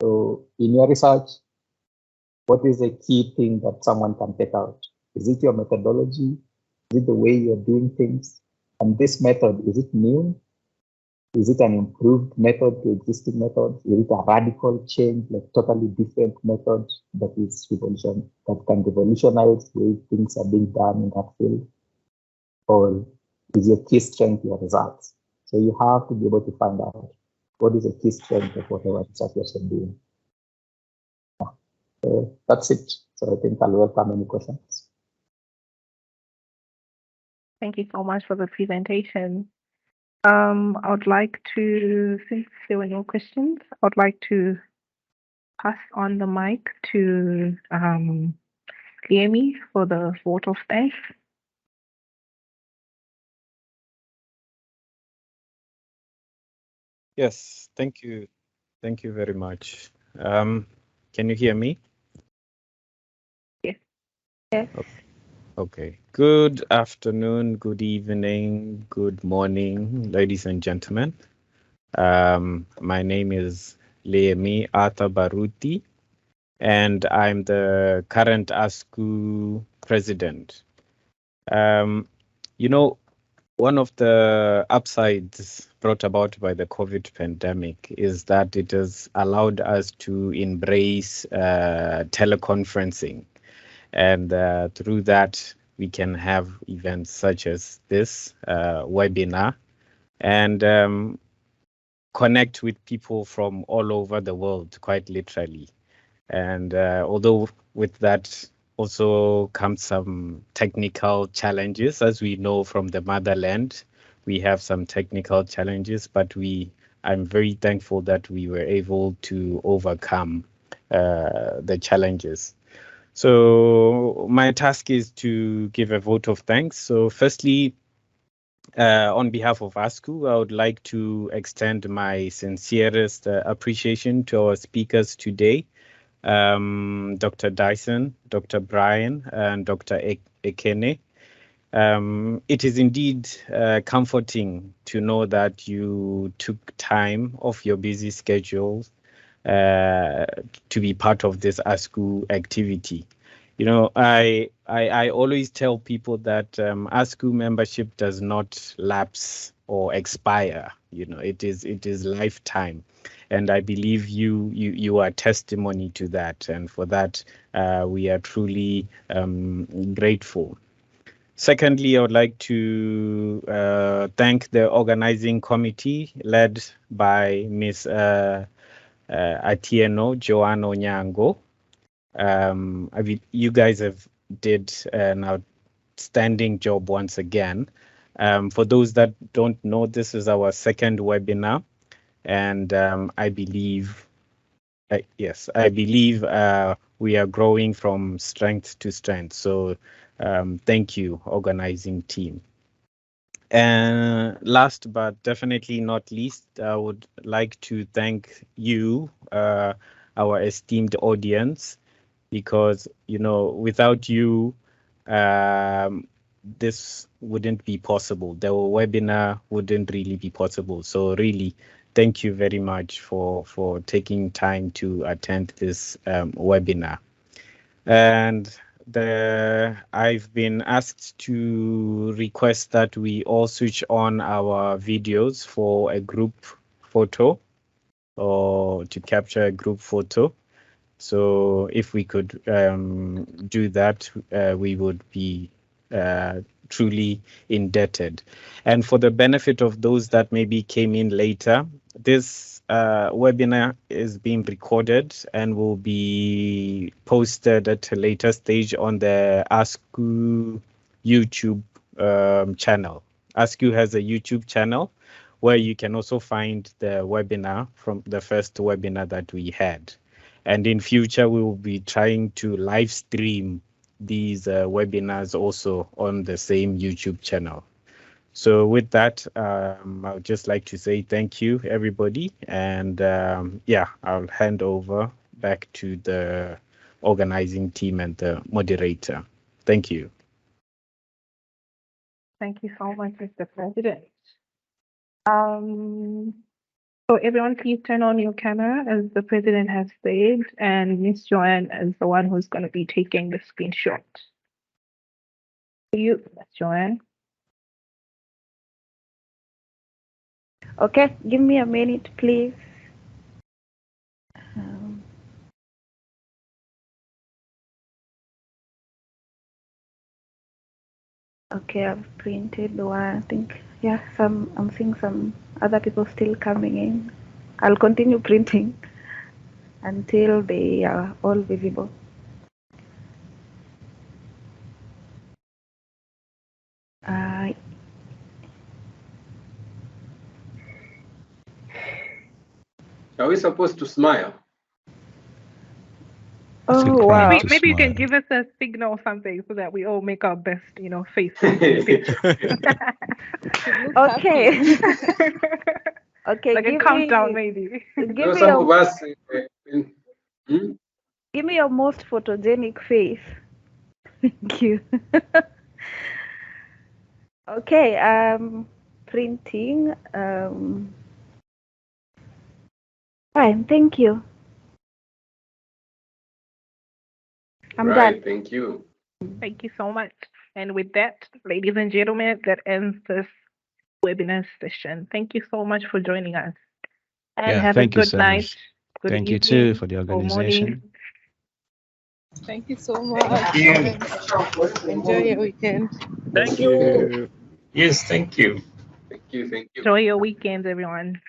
So in your research, what is the key thing that someone can take out? Is it your methodology? Is it the way you're doing things? And this method, is it new? Is it an improved method to existing methods? Is it a radical change, like totally different method that is revolution, that can revolutionize the way things are being done in that field? Or is your key strength your results? So you have to be able to find out what is the key strength of whatever research you're doing. So that's it. So I think I'll welcome any questions. Thank you so much for the presentation. I would like to, since there were no questions, I would like to pass on the mic to Liemi for the vote of thanks. Yes, thank you. Thank you very much. Can you hear me? Yes. Yes. Okay. Good afternoon, good evening, good morning, ladies and gentlemen. My name is Liemi Arthur Baruti, and I'm the current ASKU president. You know, one of the upsides brought about by the COVID pandemic is that it has allowed us to embrace teleconferencing. And through that, we can have events such as this webinar and connect with people from all over the world, quite literally. And although with that also comes some technical challenges, as we know from the motherland, we have some technical challenges, but I'm very thankful that we were able to overcome the challenges. So my task is to give a vote of thanks. So firstly, on behalf of ASKU, I would like to extend my sincerest appreciation to our speakers today, Dr. Dyson, Dr. Brian, and Dr. Ekene. It is indeed comforting to know that you took time off your busy schedules to be part of this ASKU activity. You know, I always tell people that ASKU membership does not lapse or expire. You know, it is lifetime, and I believe you are testimony to that, and for that we are truly grateful. Secondly, I would like to thank the organizing committee led by Ms. Atieno Joanno Nyango. You guys have did an outstanding job once again. For those that don't know, this is our second webinar, and I believe, I believe we are growing from strength to strength. So thank you, organizing team. And last but definitely not least, I would like to thank you, our esteemed audience, because without you, this wouldn't be possible. The webinar wouldn't really be possible. So really, thank you very much for taking time to attend this webinar. And I've been asked to request that we all switch on our videos for a group photo or to capture a group photo. So if we could do that, we would be truly indebted. And for the benefit of those that maybe came in later, this webinar is being recorded and will be posted at a later stage on the ASKU YouTube channel. ASKU has a YouTube channel where you can also find the webinar from the first webinar that we had. And in future, we will be trying to live stream these webinars also on the same YouTube channel. So with that, I would just like to say thank you, everybody. And yeah, I'll hand over back to the organizing team and the moderator. Thank you. Thank you so much, Mr. President. So everyone, please turn on your camera as the president has said, and Miss Joanne is the one who's going to be taking the screenshot. You, Miss Joanne. Okay, give me a minute, please. Okay, I've printed one. I think, yeah, I'm seeing some other people still coming in. I'll continue printing until they are all visible. Are we supposed to smile? It's a Oh crime wow. to Maybe you can smile. give us a signal or something so that we all make our best, face in the picture. Okay. Okay, Like a give countdown, me maybe. give me Some your of us. Hmm? give me your most photogenic face. Thank you. Okay, printing. Fine, thank you. I'm done. Right, thank you. Thank you so much. And with that, ladies and gentlemen, that ends this webinar session. Thank you so much for joining us. And Yeah, have a thank you good so night, much. good Thank you evening, too for the or morning. organization. Thank you so much. Enjoy your weekend. Thank you. Yes, thank you. Thank you. Enjoy your weekend, everyone.